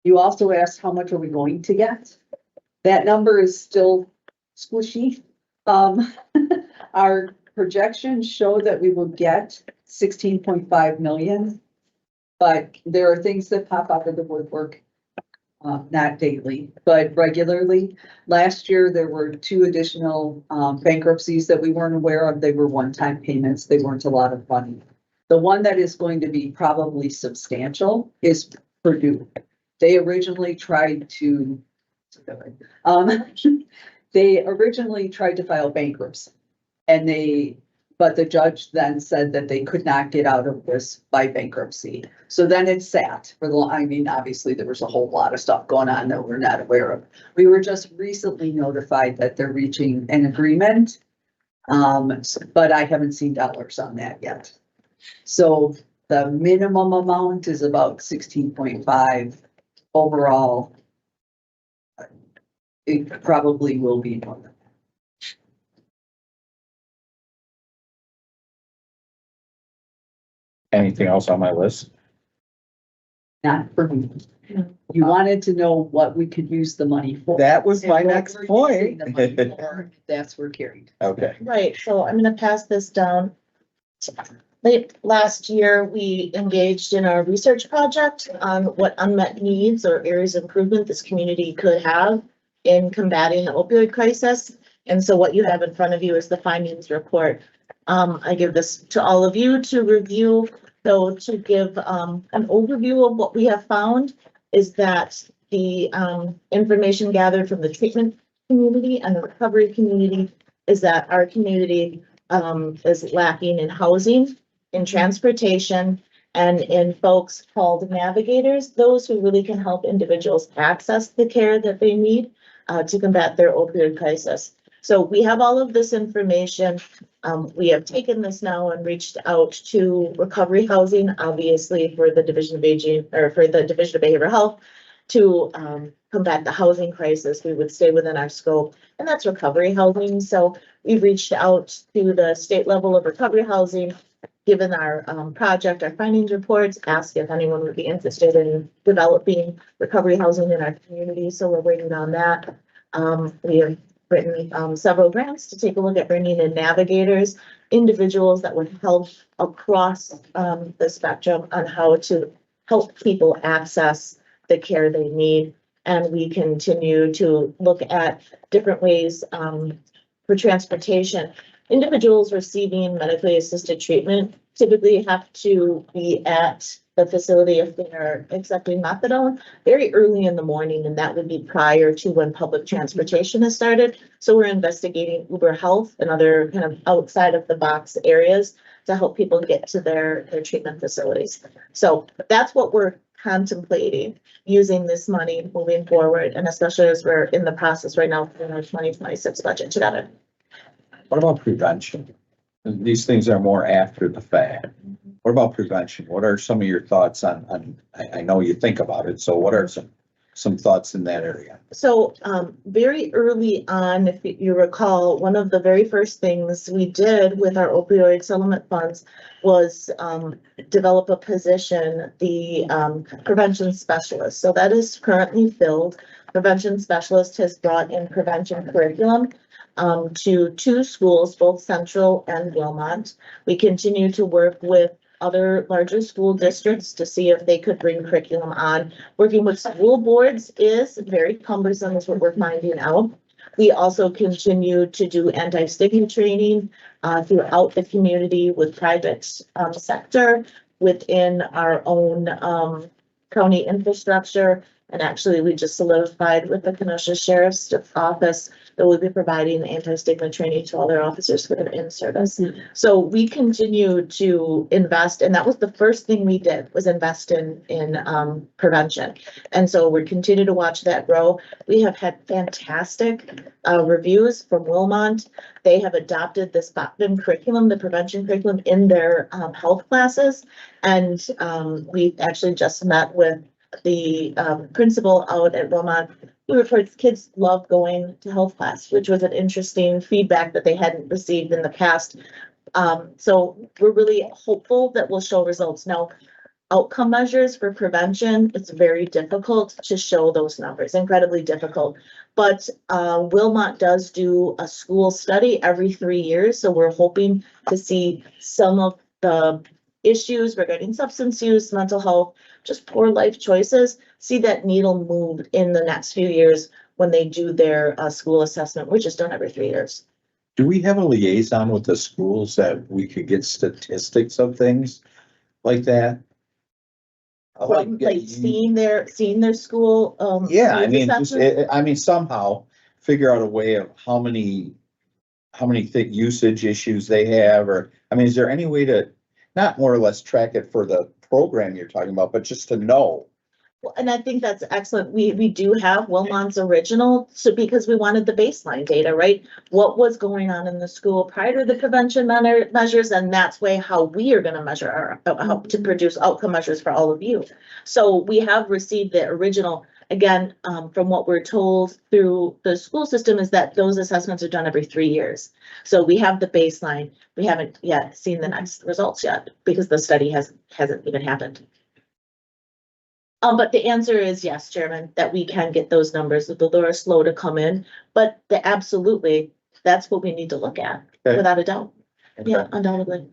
[SPEAKER 9] You also asked how much are we going to get? That number is still squishy. Our projections show that we will get 16.5 million. But there are things that pop out of the woodwork, not daily, but regularly. Last year, there were 2 additional bankruptcies that we weren't aware of. They were one-time payments. They weren't a lot of money. The one that is going to be probably substantial is Purdue. They originally tried to, file bankruptcy, but the judge then said that they could not get out of this by bankruptcy. So then it sat for obviously there was a whole lot of stuff going on that we're not aware of. We were just recently notified that they're reaching an agreement But I haven't seen dollars on that yet. So the minimum amount is about 16.5 overall. It probably will be more than
[SPEAKER 1] Anything else on my list?
[SPEAKER 9] not for me.
[SPEAKER 12] No.
[SPEAKER 9] You wanted to know what we could use the money for.
[SPEAKER 1] That was my
[SPEAKER 9] And what
[SPEAKER 1] next
[SPEAKER 9] we're
[SPEAKER 1] point.
[SPEAKER 9] using the money for, That's where carried.
[SPEAKER 1] Okay,
[SPEAKER 12] Right, so I'm gonna pass this down. Late last year, we engaged in a research project on what unmet needs or areas of improvement this community could have in combating the opioid crisis. And so what you have in front of you is the findings report. I give this to all of you to review, though to give an overview of what we have found is that the information gathered from the treatment community and the recovery community is that our community is lacking in housing, in transportation, and in folks called navigators, those who really can help individuals access the care that they need to combat their opioid crisis. So we have all of this information. We have taken this now and reached out to recovery housing, obviously for the Division of Aging or for the Division of Behavioral Health to combat the housing crisis. We would stay within our scope, and that's recovery housing. So we've reached out to the state level of recovery housing, given our project, our findings reports, asked if anyone would be interested in developing recovery housing in our community. So we're waiting on that. We have written several grants to take a look at bringing in navigators, individuals that would help across the spectrum on how to help people access the care they need. And we continue to look at different ways for transportation. Individuals receiving medically assisted treatment typically have to be at the facility if they're accepting methadone very early in the morning, and that would be prior to when public transportation has started. So we're investigating Uber Health and other kind of outside of the box areas to help people get to their treatment facilities. So that's what we're contemplating using this money moving forward, and especially as we're in the process right now for our 2026 budget together.
[SPEAKER 1] what about prevention? These things are more after the fact. What about prevention? What are some of your thoughts on, I know you think about it, so what are some thoughts in that area?
[SPEAKER 12] So very early on, if you recall, one of the very first things we did with our opioid settlement funds was develop a position, the prevention specialist. So that is currently filled. Prevention specialist has brought in prevention curriculum to 2 schools, both Central and Wilmont. We continue to work with other larger school districts to see if they could bring curriculum on. Working with school boards is very cumbersome, is what we're finding out. We also continue to do anti-stigma training throughout the community with private sector within our own county infrastructure. And actually, we just solidified with the Kenosha Sheriff's Office that we'll be providing anti-stigma training to all their officers that are in service. So we continue to invest, and that was the first thing we did, was invest in prevention. And so we continue to watch that grow. We have had fantastic reviews from Wilmont. They have adopted the SPOTVIM curriculum, the prevention curriculum, in their health classes. And we actually just met with the principal out at Wilmont, who reports kids love going to health class, which was an interesting feedback that they hadn't received in the past. So we're really hopeful that we'll show results. Now, outcome measures for prevention, it's very difficult to show those numbers, incredibly difficult. But Wilmont does do a school study every 3 years, so we're hoping to see some of the issues regarding substance use, mental health, just poor life choices, see that needle move in the next few years when they do their school assessment, which is done every 3 years.
[SPEAKER 1] Do we have a liaison with the schools that we could get statistics of things like that?
[SPEAKER 12] Like seeing their school.
[SPEAKER 1] Yeah, I
[SPEAKER 12] youth
[SPEAKER 1] mean, just,
[SPEAKER 12] assessment?
[SPEAKER 1] somehow figure out a way of how many thick usage issues they have, or, I mean, is there any way to not more or less track it for the program you're talking about, but just to know
[SPEAKER 12] Well, and I think that's excellent. We do have Wilmot's original, so because we wanted the baseline data, right? What was going on in the school prior to the prevention measures, and that's way how we are gonna measure our, how to produce outcome measures for all of you. So we have received the original, again, from what we're told through the school system is that those assessments are done every 3 years. So we have the baseline. We haven't yet seen the next results yet because the study hasn't even happened. But the answer is yes, Chairman, that we can get those numbers, that they're slow to come in, but absolutely, that's what we need to look at,
[SPEAKER 1] Okay.
[SPEAKER 12] without a doubt.
[SPEAKER 1] Okay.
[SPEAKER 12] Yeah, undoubtedly.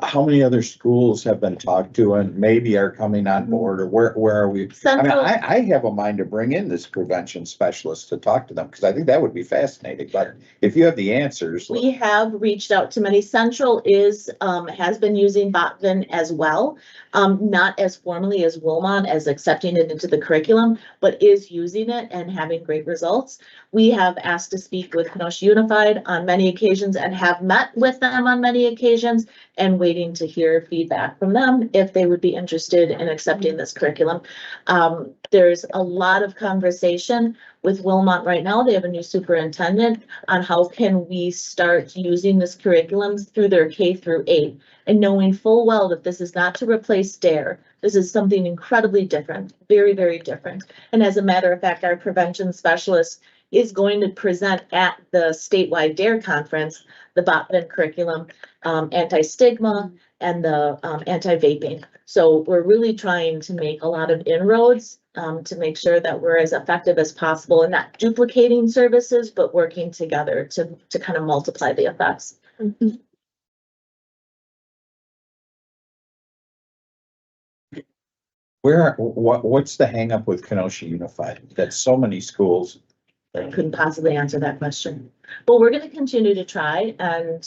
[SPEAKER 1] How many other schools have been talked to and maybe are coming on board, or where are we? I mean,
[SPEAKER 12] Central,
[SPEAKER 1] I have a mind to bring in this prevention specialist to talk to them, because I think that would be fascinating, but if you have the answers.
[SPEAKER 12] we have reached out to many. Central is, has been using Botvin as well. Not as formally as Wilmot as accepting it into the curriculum, but is using it and having great results. We have asked to speak with Kenosha Unified on many occasions and have met with them on many occasions and waiting to hear feedback from them if they would be interested in accepting this curriculum. There's a lot of conversation with Wilmot right now. They have a new superintendent on how can we start using this curriculum through their K through 8 and knowing full well that this is not to replace DARE. This is something incredibly different, very, very different. And as a matter of fact, our prevention specialist is going to present at the statewide DARE conference, the Botvin curriculum, anti-stigma and the anti-vaping. So we're really trying to make a lot of inroads to make sure that we're as effective as possible and not duplicating services, but working together to kind of multiply the effects.
[SPEAKER 1] What's the hang up with Kenosha Unified? That's so many schools.
[SPEAKER 12] I couldn't possibly answer that question. But we're gonna continue to try and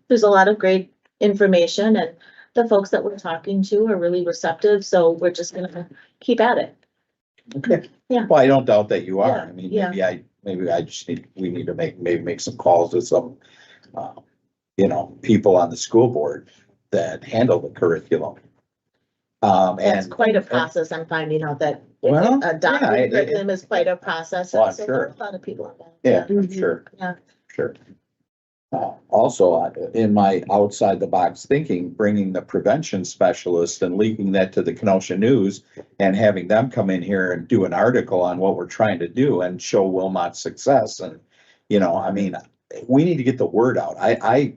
[SPEAKER 12] there's a lot of great information and the folks that we're talking to are really receptive, so we're just gonna keep at it.
[SPEAKER 1] Okay.
[SPEAKER 12] Yeah.
[SPEAKER 1] Well, I don't doubt that you are.
[SPEAKER 12] Yeah,
[SPEAKER 1] I mean,
[SPEAKER 12] yeah.
[SPEAKER 1] maybe I just we need to make some calls with some, people on the school board that handle the curriculum.
[SPEAKER 12] That's
[SPEAKER 1] And
[SPEAKER 12] quite a process. I'm finding out that
[SPEAKER 1] Well,
[SPEAKER 12] adopting
[SPEAKER 1] yeah,
[SPEAKER 12] curriculum is quite a process.
[SPEAKER 1] Well, I'm
[SPEAKER 12] So
[SPEAKER 1] sure.
[SPEAKER 12] a lot of people involved.
[SPEAKER 1] yeah, I'm sure.
[SPEAKER 12] Yeah.
[SPEAKER 1] Sure. Also, in my outside the box thinking, bringing the prevention specialist and leaking that to the Kenosha News and having them come in here and do an article on what we're trying to do and show Wilmot's success. And, I mean, we need to get the word out. I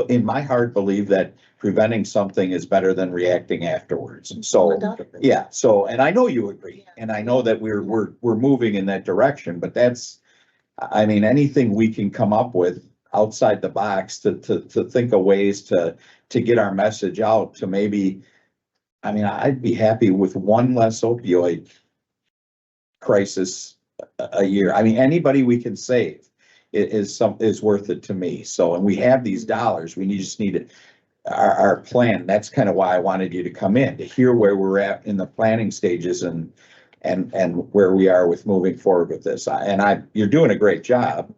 [SPEAKER 1] in my heart believe that preventing something is better than reacting afterwards. And so,
[SPEAKER 12] Undoubtedly.
[SPEAKER 1] yeah, so, and I know you agree, and I know that we're moving in that direction, but that's, I mean, anything we can come up with outside the box to think of ways to get our message out to maybe, I mean, I'd be happy with one less opioid crisis a year. I mean, anybody we can save is worth it to me. So, and we have these dollars, just need our plan. That's kind of why I wanted you to come in, to hear where we're at in the planning stages and where we are with moving forward with this. You're doing a great job.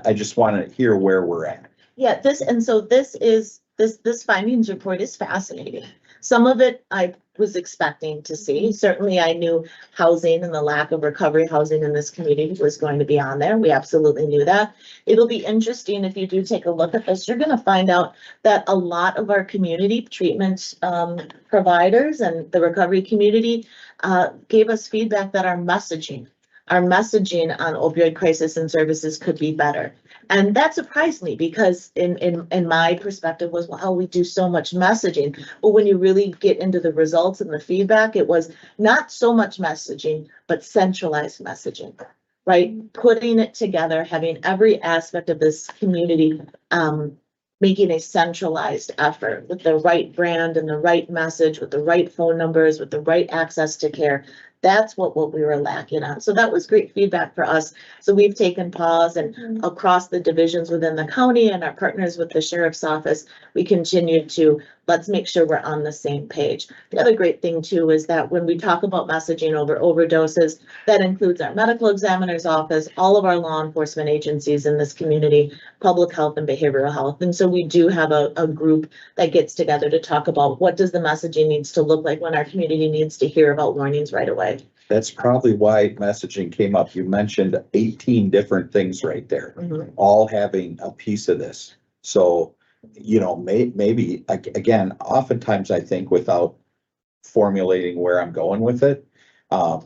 [SPEAKER 1] I just want to hear where we're at.
[SPEAKER 12] Yeah, this findings report is fascinating. Some of it I was expecting to see. Certainly I knew housing and the lack of recovery housing in this community was going to be on there. We absolutely knew that. It'll be interesting if you do take a look at this, you're going to find out that a lot of our community treatment providers and the recovery community gave us feedback that our messaging on opioid crisis and services could be better. And that surprised me because in my perspective was, wow, we do so much messaging. But when you really get into the results and the feedback, it was not so much messaging, but centralized messaging, right? Putting it together, having every aspect of this community, making a centralized effort with the right brand and the right message, with the right phone numbers, with the right access to care. That's what we were lacking on. So that was great feedback for us. So we've taken pause and across the divisions within the county and our partners with the sheriff's office, we continue to, let's make sure we're on the same page. The other great thing too is that when we talk about messaging over overdoses, that includes our medical examiner's office, all of our law enforcement agencies in this community, public health and behavioral health. And so we do have a group that gets together to talk about what does the messaging needs to look like when our community needs to hear about warnings right away.
[SPEAKER 1] That's probably why messaging came up. You mentioned 18 different things right there, all having a piece of this. So, you know, maybe, again, oftentimes I think without formulating where I'm going with it,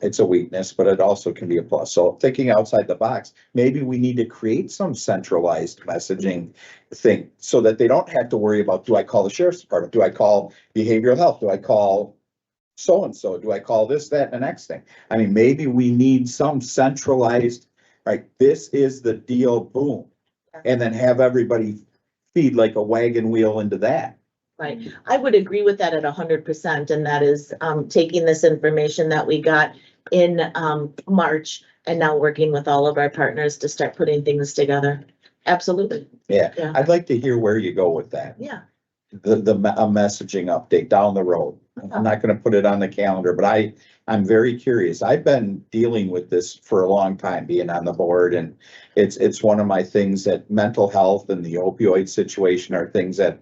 [SPEAKER 1] it's a weakness, but it also can be a plus. So thinking outside the box, maybe we need to create some centralized messaging thing so that they don't have to worry about, do I call the sheriff's department? Do I call behavioral health? Do I call so-and-so? Do I call this, that, and the next thing? I mean, maybe we need some centralized, right? This is the deal, boom. And then have everybody feed like a wagon wheel into that.
[SPEAKER 12] Right. I would agree with that at 100%. And that is taking this information that we got in March and now working with all of our partners to start putting things together. Absolutely.
[SPEAKER 1] Yeah,
[SPEAKER 12] Yeah.
[SPEAKER 1] I'd like to hear where you go with that.
[SPEAKER 12] Yeah.
[SPEAKER 1] A messaging update down the road. I'm not gonna put it on the calendar, but I'm very curious. I've been dealing with this for a long time, being on the board, and it's one of my things that mental health and the opioid situation are things that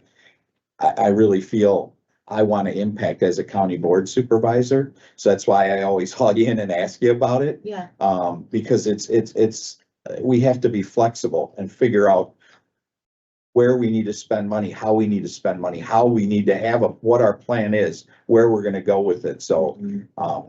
[SPEAKER 1] I really feel I want to impact as a county board supervisor. So that's why I always haul you in and ask you about it.
[SPEAKER 12] Yeah.
[SPEAKER 1] Because we have to be flexible and figure out where we need to spend money, how we need to spend money, how we need to have what our plan is, where we're going to go with it. So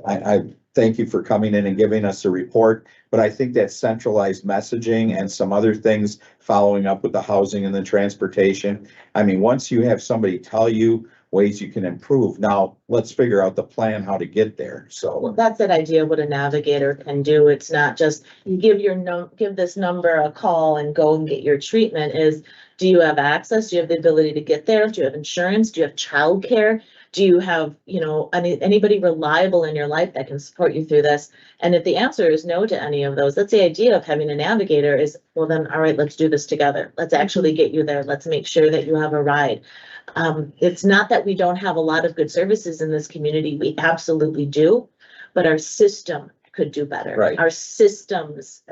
[SPEAKER 1] I thank you for coming in and giving us a report, but I think that centralized messaging and some other things following up with the housing and the transportation. I mean, once you have somebody tell you ways you can improve, now let's figure out the plan, how to get there.
[SPEAKER 12] Well,
[SPEAKER 1] So
[SPEAKER 12] that's that idea of what a navigator can do. It's not just give this number a call and go and get your treatment. Is, do you have access? Do you have the ability to get there? Do you have insurance? Do you have childcare? Do you have, anybody reliable in your life that can support you through this? And if the answer is no to any of those, that's the idea of having a navigator is, well then, all right, let's do this together. Let's actually get you there. Let's make sure that you have a ride. It's not that we don't have a lot of good services in this community. We absolutely do, but our system could do better.
[SPEAKER 1] Right.
[SPEAKER 12] Our systems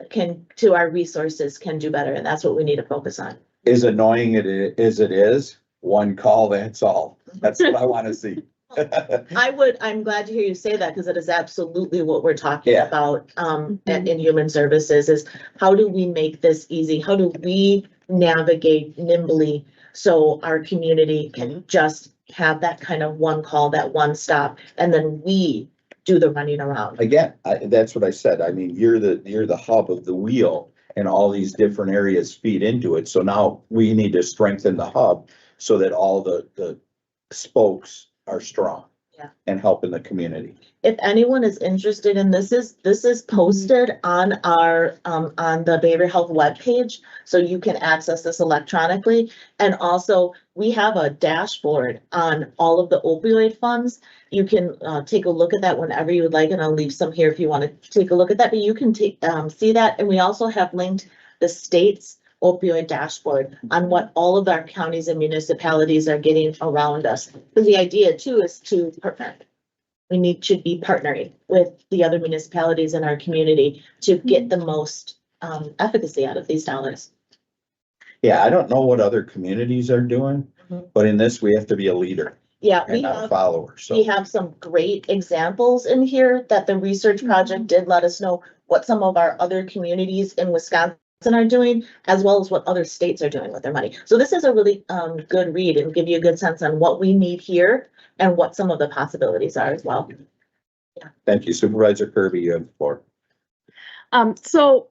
[SPEAKER 12] to our resources can do better. And that's what we need to focus on.
[SPEAKER 1] as annoying as it is, one call, that's all. That's what I want to see.
[SPEAKER 12] I'm glad to hear you say that because it is absolutely what we're talking
[SPEAKER 1] Yeah.
[SPEAKER 12] about in human services is how do we make this easy? How do we navigate nimbly so our community can just have that kind of one call, that one stop, and then we do the running around.
[SPEAKER 1] Again, that's what I said. I mean, you're the hub of the wheel and all these different areas feed into it. So now we need to strengthen the hub so that all the spokes are strong.
[SPEAKER 12] Yeah.
[SPEAKER 1] And helping the community.
[SPEAKER 12] If anyone is interested in this is posted on our on the Behavioral Health webpage, so you can access this electronically. And also we have a dashboard on all of the opioid funds. You can take a look at that whenever you would like, and I'll leave some here if you want to take a look at that, but you can see that. And we also have linked the state's opioid dashboard on what all of our counties and municipalities are getting around us. Because the idea too is to partner. Should be partnering with the other municipalities in our community to get the most efficacy out of these dollars.
[SPEAKER 1] Yeah, I don't know what other communities are doing,
[SPEAKER 12] Mhm.
[SPEAKER 1] but in this, we have to be a leader
[SPEAKER 12] Yeah,
[SPEAKER 1] and not a follower. So
[SPEAKER 12] we have some great examples in here that the research project did let us know what some of our other communities in Wisconsin are doing, as well as what other states are doing with their money. So this is a really good read and give you a good sense on what we need here and what some of the possibilities are as well.
[SPEAKER 1] thank you, Supervisor Kirby, you have the floor.
[SPEAKER 13] So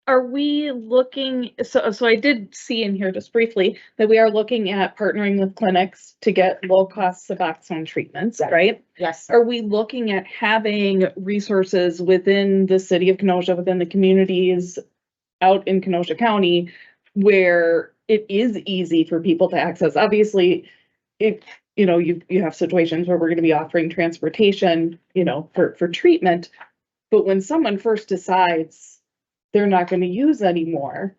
[SPEAKER 13] are we looking, so I did see in here just briefly that we are looking at partnering with clinics to get low cost Suboxone treatments, right?
[SPEAKER 12] Yes.
[SPEAKER 13] Are we looking at having resources within the city of Kenosha, within the communities out in Kenosha County, where it is easy for people to access? Obviously, you know, you have situations where we're gonna be offering transportation, you know, for treatment. But when someone first decides they're not gonna use anymore,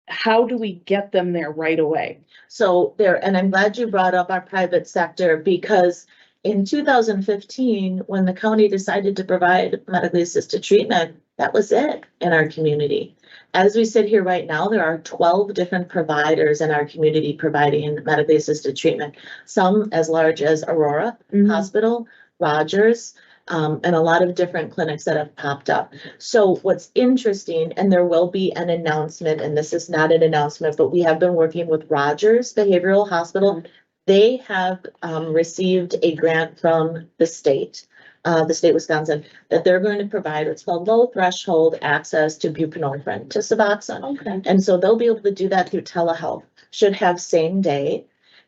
[SPEAKER 13] how do we get them there right away?
[SPEAKER 12] So there, and I'm glad you brought up our private sector, because in 2015, when the county decided to provide medically assisted treatment, that was it in our community. As we sit here right now, there are 12 different providers in our community providing medically assisted treatment. Some as large as Aurora Hospital, Rogers, and a lot of different clinics that have popped up. So what's interesting, and there will be an announcement, and this is not an announcement, but we have been working with Rogers Behavioral Hospital. They have received a grant from the state of Wisconsin, that they're going to provide what's called low threshold access to buprenorphine, to Suboxone.
[SPEAKER 13] Okay.
[SPEAKER 12] And so they'll be able to do that through telehealth, should have same day.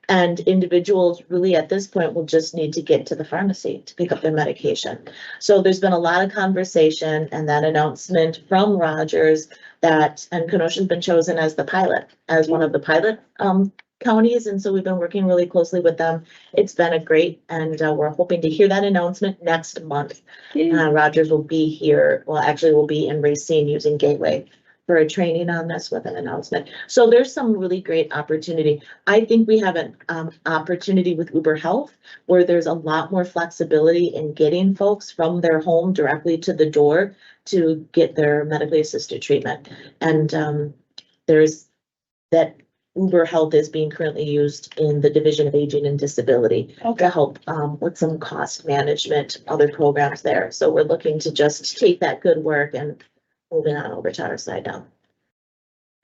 [SPEAKER 12] And individuals really at this point will just need to get to the pharmacy to pick up their medication. So there's been a lot of conversation, and that announcement from Rogers that, and Kenosha's been chosen as the pilot, as one of the pilot counties. And so we've been working really closely with them. It's been a great, and we're hoping to hear that announcement next month. Rogers will be here, well, actually we'll be in Racine using Gateway for a training on this with an announcement. So there's some really great opportunity. I think we have an opportunity with Uber Health, where there's a lot more flexibility in getting folks from their home directly to the door to get their medically assisted treatment. And there's that Uber Health is being currently used in the Division of Aging and Disability to help with some cost management, other programs there. So we're looking to just take that good work and moving on over to our side now.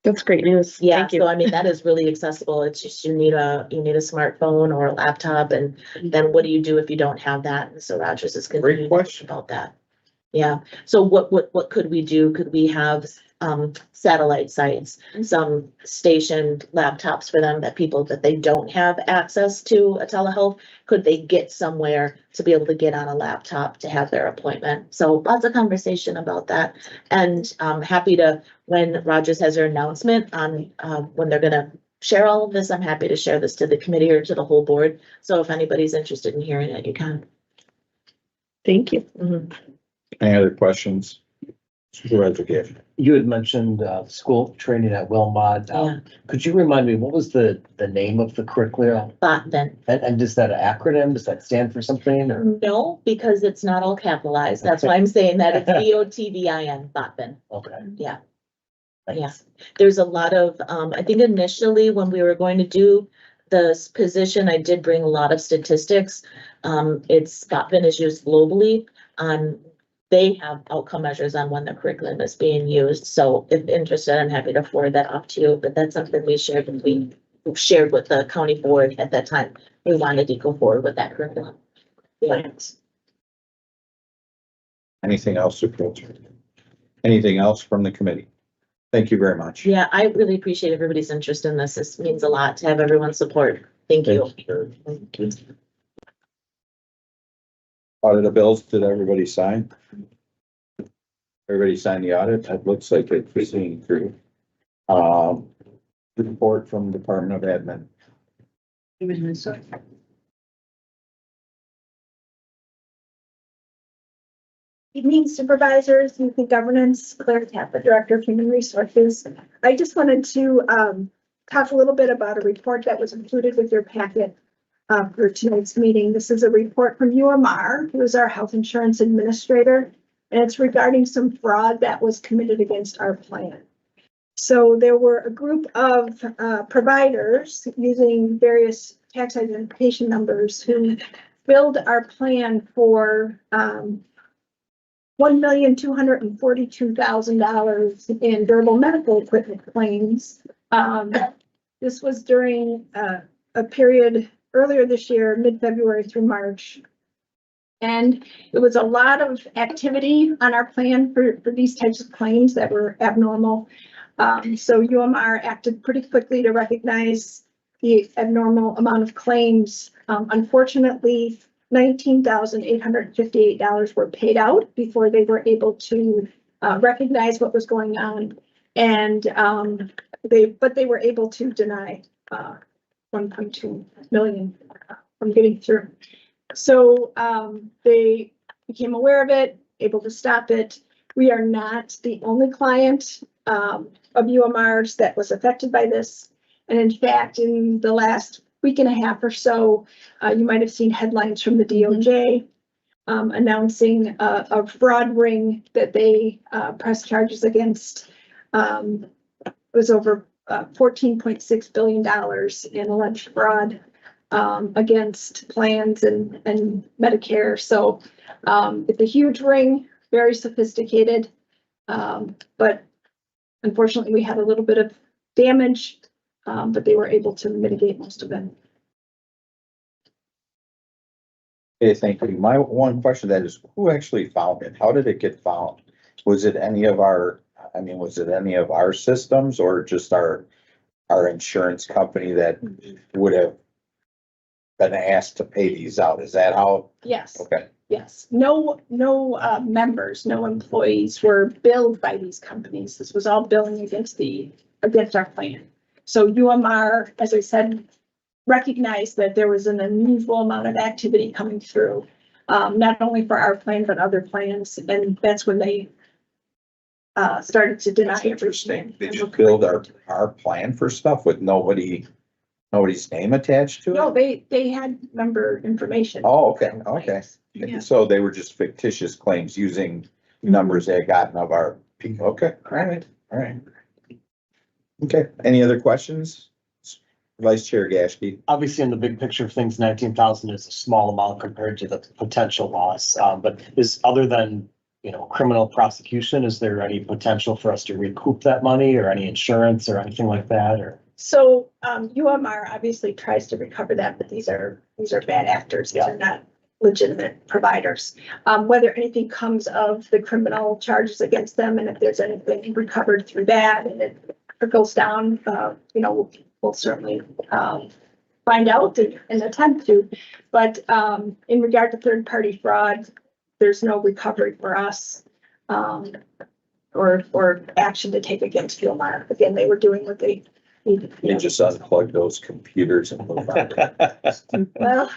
[SPEAKER 13] That's great news.
[SPEAKER 12] Yeah,
[SPEAKER 13] Thank you.
[SPEAKER 12] so I mean, that is really accessible. It's just, you need a smartphone or a laptop, and then what do you do if you don't have that? And so Rogers is continuing to think about that. Yeah, so what could we do? Could we have satellite sites, some stationed laptops for them, that people that they don't have access to a telehealth, could they get somewhere to be able to get on a laptop to have their appointment? So lots of conversation about that, and I'm happy to, when Rogers has their announcement on when they're gonna share all of this, I'm happy to share this to the committee or to the whole board. So if anybody's interested in hearing it, you can.
[SPEAKER 13] Thank you.
[SPEAKER 12] Mhm.
[SPEAKER 1] Any other questions? Supervisor Gish.
[SPEAKER 5] You had mentioned school training at Wilmot.
[SPEAKER 12] Yeah.
[SPEAKER 5] Could you remind me, what was the name of the curriculum?
[SPEAKER 12] Botman.
[SPEAKER 5] And is that an acronym? Does that stand for something or?
[SPEAKER 12] No, because it's not all capitalized. That's why I'm saying that it's BOTVIN, Botman.
[SPEAKER 5] Okay.
[SPEAKER 12] Yeah.
[SPEAKER 5] Thanks.
[SPEAKER 12] Yeah. There's a lot of, I think initially when we were going to do this position, I did bring a lot of statistics. Botman is used globally on, they have outcome measures on when the curriculum is being used. So if interested, I'm happy to forward that off to you, but that's something we shared with the county board at that time. We wanted to go forward with that curriculum. Yeah.
[SPEAKER 1] Anything else, Supervisor? Anything else from the committee? Thank you very much.
[SPEAKER 12] Yeah, I really appreciate everybody's interest in this. This means a lot to have everyone's support. Thank you.
[SPEAKER 1] Audit of bills, did everybody sign? Everybody signed the audit? It looks like it's proceeding through. Report from Department of Admin.
[SPEAKER 14] Evening Supervisors, Youth and Governance, Claire Tappa, Director of Human Resources. I just wanted to talk a little bit about a report that was included with your packet for tonight's meeting. This is a report from UMR, who is our health insurance administrator, and it's regarding some fraud that was committed against our plan. So there were a group of providers using various tax identification numbers who billed our plan for $1,242,000 in durable medical equipment claims. This was during a period earlier this year, mid-February through March. And it was a lot of activity on our plan for these types of claims that were abnormal. So UMR acted pretty quickly to recognize the abnormal amount of claims. Unfortunately, $19,858 were paid out before they were able to recognize what was going on, and they were able to deny 1.2 million from getting through. So, they became aware of it, able to stop it. We are not the only client, of UMR's that was affected by this. And in fact, in the last week and a half or so, you might have seen headlines from the DOJ announcing a fraud ring that they pressed charges against. It was over $14.6 billion in alleged fraud against plans and Medicare. So it's a huge ring, very sophisticated, but unfortunately, we had a little bit of damage, but they were able to mitigate most of it.
[SPEAKER 1] Okay, thank you. My one question then is, who actually found it? How did it get found? Was it any of our, was it any of our systems or just our insurance company that would have been asked to pay these out? Is that how?
[SPEAKER 14] Yes.
[SPEAKER 1] Okay.
[SPEAKER 14] Yes. No members, no employees were billed by these companies. This was all billing against our plan. So UMR, as I said, recognized that there was an unusual amount of activity coming through, not only for our plan, but other plans. And that's when they started to deny everything.
[SPEAKER 1] Did you build our plan for stuff with nobody's name attached to it?
[SPEAKER 14] No, they had member information.
[SPEAKER 1] Oh, okay.
[SPEAKER 14] Yeah.
[SPEAKER 1] So they were just fictitious claims using numbers they had gotten of our people. Okay, all right. Okay, any other questions? Vice Chair Gaschke.
[SPEAKER 5] Obviously, in the big picture of things, 19,000 is a small amount compared to the potential loss. But other than, criminal prosecution, is there any potential for us to recoup that money or any insurance or anything like that, or?
[SPEAKER 14] So, UMR obviously tries to recover that, but these are bad actors. These are not legitimate providers. Whether anything comes of the criminal charges against them, and if there's anything recovered through that and it goes down, we'll certainly find out and attempt to. But in regard to third-party fraud, there's no recovery for us or action to take against UMR. Again, they were doing what they needed.
[SPEAKER 1] You just unplug those computers and move on.
[SPEAKER 14] Well,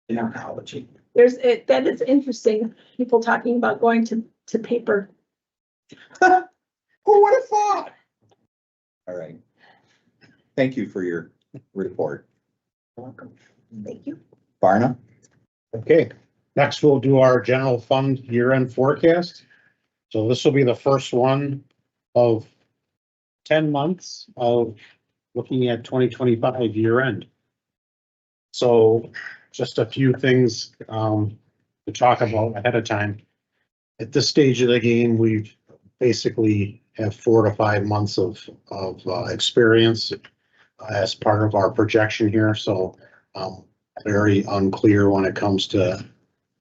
[SPEAKER 1] Technology.
[SPEAKER 14] that is interesting. People talking about going to paper.
[SPEAKER 1] Who would have thought? All right. Thank you for your report.
[SPEAKER 14] Welcome. Thank you.
[SPEAKER 1] Barna?
[SPEAKER 4] Okay, next we'll do our general fund year-end forecast. So this will be the first one of 10 months of looking at 2025 year-end. So just a few things to talk about ahead of time. At this stage of the game, we basically have 4 to 5 months of experience as part of our projection here. So very unclear when it comes to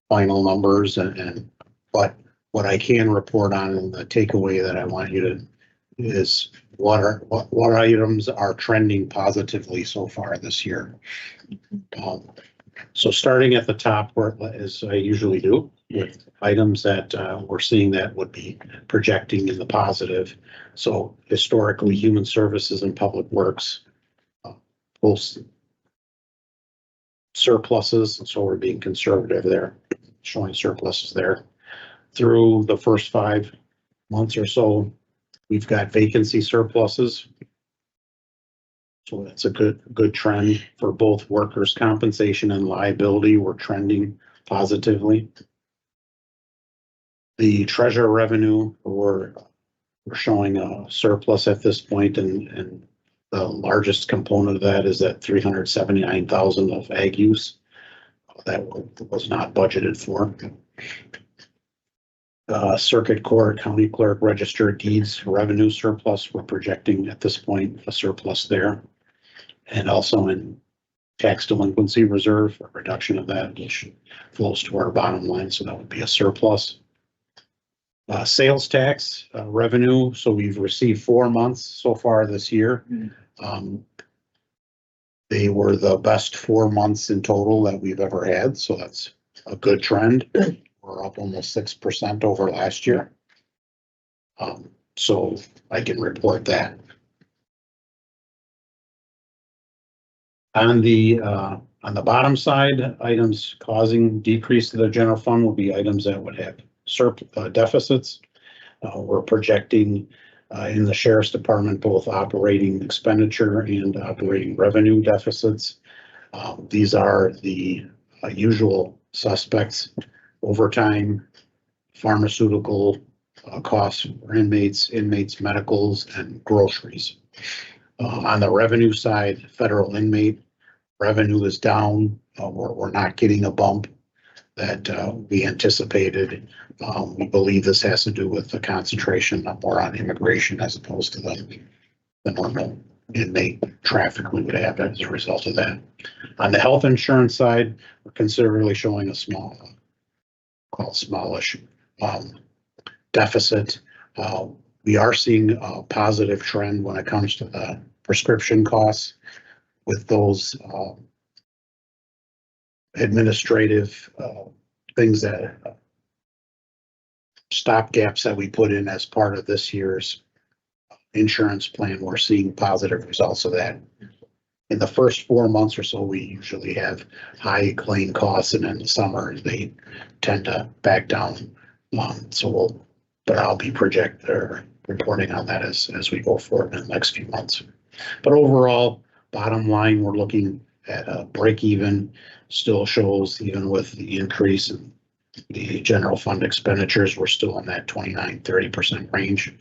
[SPEAKER 4] final numbers but what I can report on and the takeaway that I want you to is what items are trending positively so far this year. So starting at the top, as I usually do, with items that we're seeing that would be projecting in the positive. So historically, human services and public works, both surpluses, so we're being conservative there, showing surpluses there. Through the first 5 months or so, we've got vacancy surpluses. So that's a good trend for both workers' compensation and liability. We're trending positively. The treasurer revenue, we're showing a surplus at this point, and the largest component of that is that 379,000 of ag use that was not budgeted for. Circuit court, county clerk, register of deeds, revenue surplus, we're projecting at this point a surplus there. And also in tax delinquency reserve, a reduction of that, which flows to our bottom line, so that would be a surplus. Sales tax revenue, so we've received 4 months so far this year. They were the best 4 months in total that we've ever had, so that's a good trend. We're up almost 6% over last year. So I can report that. On the bottom side, items causing decrease to the general fund will be items that would have deficits. We're projecting in the sheriff's department, both operating expenditure and operating revenue deficits. These are the usual suspects: overtime, pharmaceutical costs for inmates, medicals, and groceries. On the revenue side, federal inmate revenue is down. We're not getting a bump that we anticipated. We believe this has to do with the concentration more on immigration as opposed to the normal inmate traffic we would have as a result of that. On the health insurance side, we're considerably showing a smallish deficit. We are seeing a positive trend when it comes to the prescription costs with those administrative things that stop gaps that we put in as part of this year's insurance plan. We're seeing positive results of that. In the first 4 months or so, we usually have high claim costs, and in the summer they tend to back down. But I'll be reporting on that as we go forward in the next few months. But overall, bottom line, we're looking at a break even. Still shows, even with the increase in the general fund expenditures, we're still in that 29-30% range.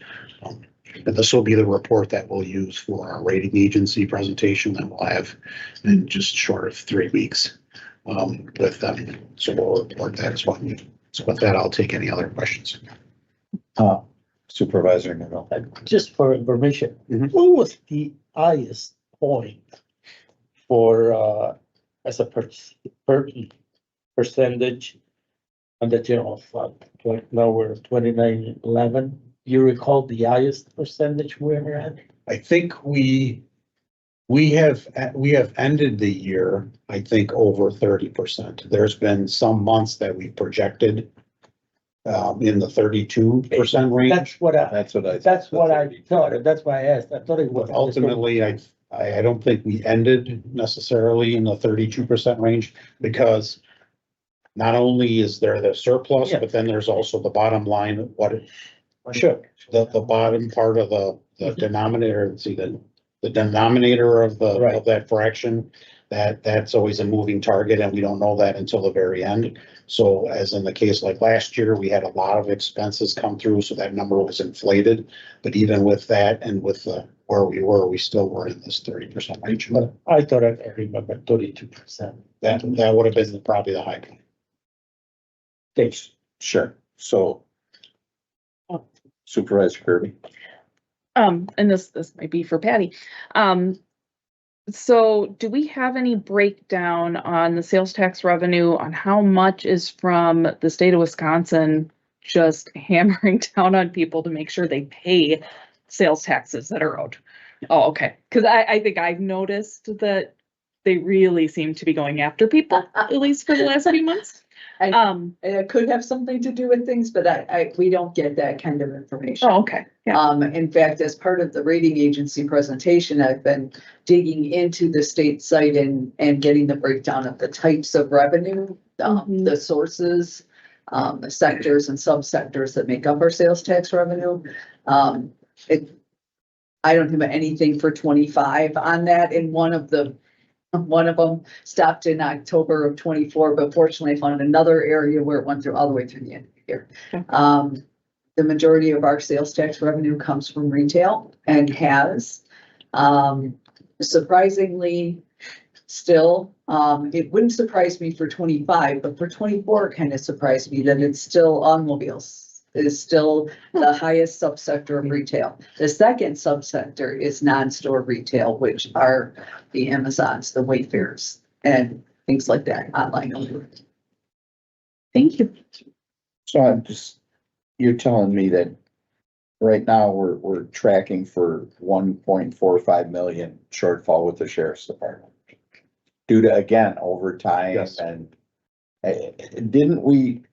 [SPEAKER 4] And this will be the report that we'll use for our rating agency presentation that we'll have in just short of 3 weeks with them. So we'll report that as well. So with that, I'll take any other questions.
[SPEAKER 1] Supervisor Nagel.
[SPEAKER 8] Just for information,
[SPEAKER 4] Mhm.
[SPEAKER 8] what was the highest point for, as a percentage on the general fund? Like now we're 29.11. You recall the highest percentage we ever had?
[SPEAKER 4] I think we have ended the year, I think, over 30%. There's been some months that we projected in the 32% range.
[SPEAKER 8] That's what I thought. That's why I asked. I thought it was.
[SPEAKER 4] But ultimately, I don't think we ended necessarily in the 32% range, because not only is there the surplus,
[SPEAKER 8] Yeah.
[SPEAKER 4] but then there's also the bottom line,
[SPEAKER 8] Sure.
[SPEAKER 4] the bottom part of the denominator, the denominator of
[SPEAKER 8] Right.
[SPEAKER 4] that fraction, that's always a moving target, and we don't know that until the very end. So as in the case like last year, we had a lot of expenses come through, so that number was inflated. But even with that and with where we were, we still were in this 30% range.
[SPEAKER 8] But I thought I remember 32%.
[SPEAKER 4] That would have been probably the high point.
[SPEAKER 8] Thanks.
[SPEAKER 1] Sure. So Supervisor Kirby.
[SPEAKER 13] And this might be for Patty. So do we have any breakdown on the sales tax revenue on how much is from the state of Wisconsin just hammering down on people to make sure they pay sales taxes that are owed? Oh, okay. Because I think I've noticed that they really seem to be going after people, at least for the last few months.
[SPEAKER 9] And it could have something to do with things, but we don't get that kind of information.
[SPEAKER 13] Oh, okay. Yeah.
[SPEAKER 9] In fact, as part of the rating agency presentation, I've been digging into the state site and getting the breakdown of the types of revenue, the sources, the sectors and subsectors that make up our sales tax revenue. I don't have anything for 25 on that. And one of them stopped in October of 24, but fortunately I found another area where it went through all the way through the end of the year.
[SPEAKER 13] Okay.
[SPEAKER 9] The majority of our sales tax revenue comes from retail and has, surprisingly still, it wouldn't surprise me for 25, but for 24, it kind of surprised me that it's still automobiles is still the highest subsector of retail. The second subsector is non-store retail, which are the Amazons, the Wayfairs, and things like that, online only.
[SPEAKER 13] Thank you.
[SPEAKER 1] So you're telling me that right now we're tracking for 1.45 million shortfall with the sheriff's department due to, again, overtime.
[SPEAKER 4] Yes.
[SPEAKER 1] And didn't we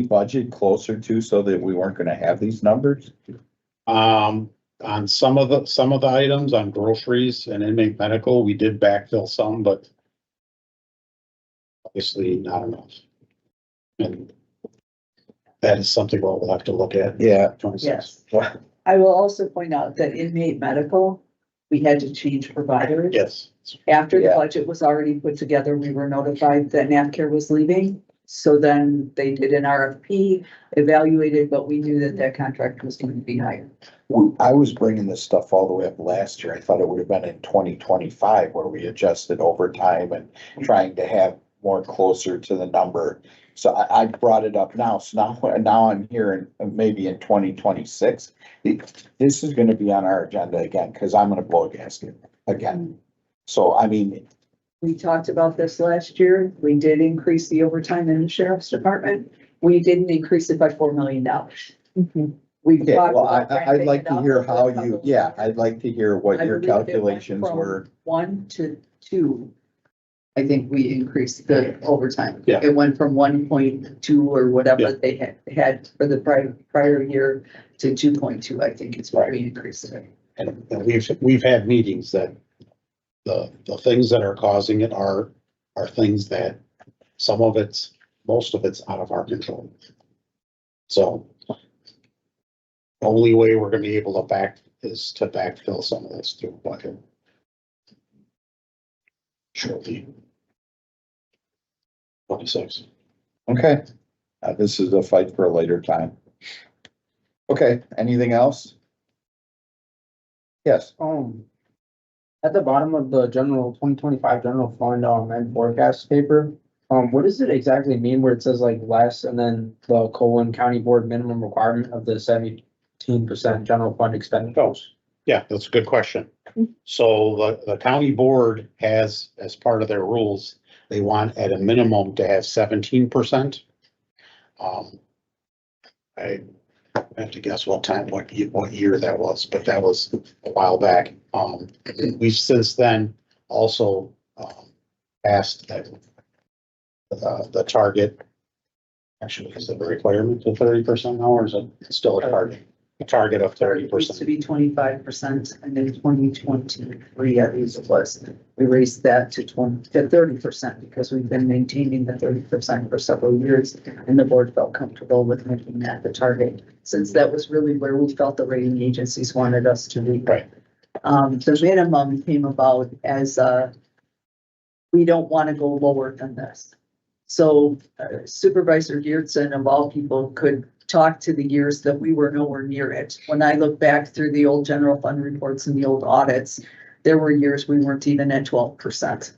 [SPEAKER 1] budget closer to so that we weren't going to have these numbers?
[SPEAKER 4] on some of the items on groceries and inmate medical, we did backfill some, but obviously not enough. And that is something we'll have to look at.
[SPEAKER 1] Yeah.
[SPEAKER 4] 26.
[SPEAKER 9] Yes. I will also point out that inmate medical, we had to change providers.
[SPEAKER 4] Yes.
[SPEAKER 9] After the
[SPEAKER 1] Yeah.
[SPEAKER 9] budget was already put together, we were notified that NAPCare was leaving. So then they did an RFP, evaluated, but we knew that contract was going to be higher.
[SPEAKER 1] I was bringing this stuff all the way up last year. I thought it would have been in 2025 where we adjusted overtime and trying to have more closer to the number. So I brought it up now. So now I'm here in maybe in 2026. This is gonna be on our agenda again, because I'm gonna blow a gasket again. So I mean,
[SPEAKER 9] We talked about this last year. We did increase the overtime in the sheriff's department. We didn't increase it by $4 million. We've
[SPEAKER 1] okay,
[SPEAKER 9] talked
[SPEAKER 1] well,
[SPEAKER 9] about
[SPEAKER 1] I'd
[SPEAKER 9] ramping
[SPEAKER 1] like
[SPEAKER 9] it
[SPEAKER 1] to
[SPEAKER 9] up
[SPEAKER 1] hear
[SPEAKER 9] over
[SPEAKER 1] how
[SPEAKER 9] a couple
[SPEAKER 1] you,
[SPEAKER 9] of
[SPEAKER 1] yeah,
[SPEAKER 9] years.
[SPEAKER 1] I'd like to hear what
[SPEAKER 9] I
[SPEAKER 1] your
[SPEAKER 9] believe it went
[SPEAKER 1] calculations
[SPEAKER 9] from
[SPEAKER 1] were.
[SPEAKER 9] 1 to 2. I think we increased the overtime.
[SPEAKER 4] Yeah.
[SPEAKER 9] It went from 1.2 or whatever
[SPEAKER 4] Yeah.
[SPEAKER 9] they had for the prior year to 2.2, I think is what we increased it.
[SPEAKER 4] And we've had meetings that the things that are causing it are things that most of it's out of our control. So the only way we're gonna be able to backfill some of this through budget. Shortly. 26.
[SPEAKER 1] Okay, this is a fight for a later time. Okay, anything else? Yes,
[SPEAKER 15] At the bottom of the 2025 general fund, and forecast paper, what does it exactly mean where it says like less and then the county board minimum requirement of the 17% general fund expenditures?
[SPEAKER 4] Yeah, that's a good question. So the county board has, as part of their rules, they want at a minimum to have 17%. I have to guess what year that was, but that was a while back. We've since then also passed that the target. Actually, is it a requirement to 30% now, or is it still a target? A target of
[SPEAKER 9] It used to
[SPEAKER 4] 30%.
[SPEAKER 9] be 25%, and in 2023, at least it was, we raised that to 30% because we've been maintaining the 30% for several years, and the board felt comfortable with making that the target, since that was really where we felt the rating agencies wanted us to be.
[SPEAKER 4] Right.
[SPEAKER 9] The minimum came about as, we don't want to go lower than this. So Supervisor Geertsen, of all people, could talk to the years that we were nowhere near it. When I look back through the old general fund reports and the old audits, there were years we weren't even at 12%.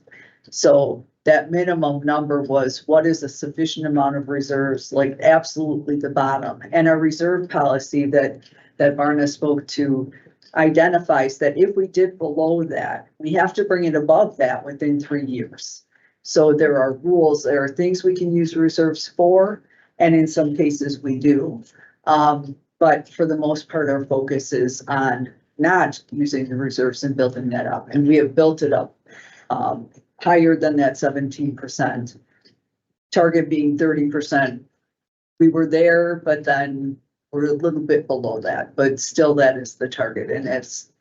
[SPEAKER 9] So that minimum number was, what is a sufficient amount of reserves, like absolutely the bottom. And our reserve policy that Varna spoke to identifies that if we did below that, we have to bring it above that within 3 years. So there are rules, there are things we can use reserves for, and in some cases we do. But for the most part, our focus is on not using the reserves and building that up. And we have built it up higher than that 17%. Target being 30%. We were there, but then we're a little bit below that, but still that is the target. And it's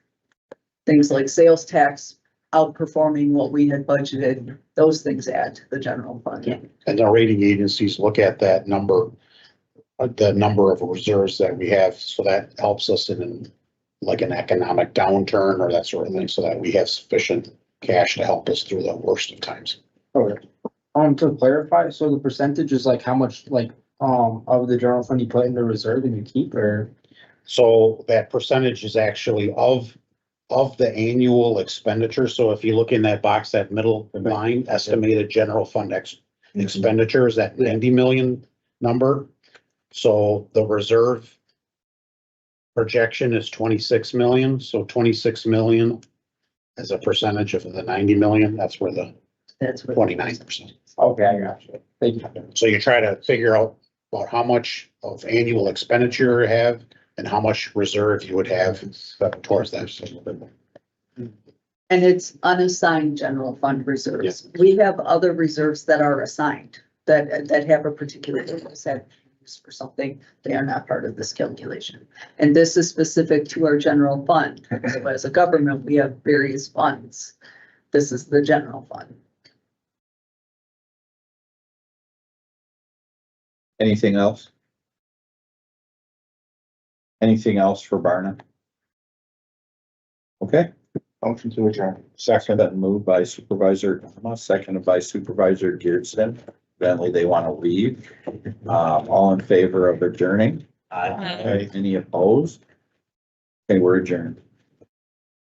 [SPEAKER 9] things like sales tax outperforming what we had budgeted, those things add to the general fund.
[SPEAKER 4] And the rating agencies look at that number, the number of reserves that we have, so that helps us in like an economic downturn or that sort of thing, so that we have sufficient cash to help us through the worst of times.
[SPEAKER 15] Okay. To clarify, so the percentage is like how much of the general fund you put in the reserve and you keep, or?
[SPEAKER 4] So that percentage is actually of the annual expenditure. So if you look in that box, that middle line, estimated general fund expenditures, that 90 million number. So the reserve projection is 26 million. So 26 million as a percentage of the 90 million, that's where the 29%.
[SPEAKER 15] Okay, I got you. Thank you.
[SPEAKER 4] So you try to figure out about how much of annual expenditure you have and how much reserve you would have towards that.
[SPEAKER 9] And it's unassigned general fund reserves. We have other reserves that are assigned, that have a particular purpose that used for something, they are not part of this calculation. And this is specific to our general fund. So as a government, we have various funds. This is the general fund.
[SPEAKER 1] Anything else? Anything else for Barna? Okay,
[SPEAKER 11] Motion to adjourn.
[SPEAKER 1] second, been moved by Supervisor Thomas, seconded by Supervisor Gearson. Evidently, they want to leave. All in favor of adjourning?
[SPEAKER 5] Aye.
[SPEAKER 1] Any opposed? Okay, we're adjourned.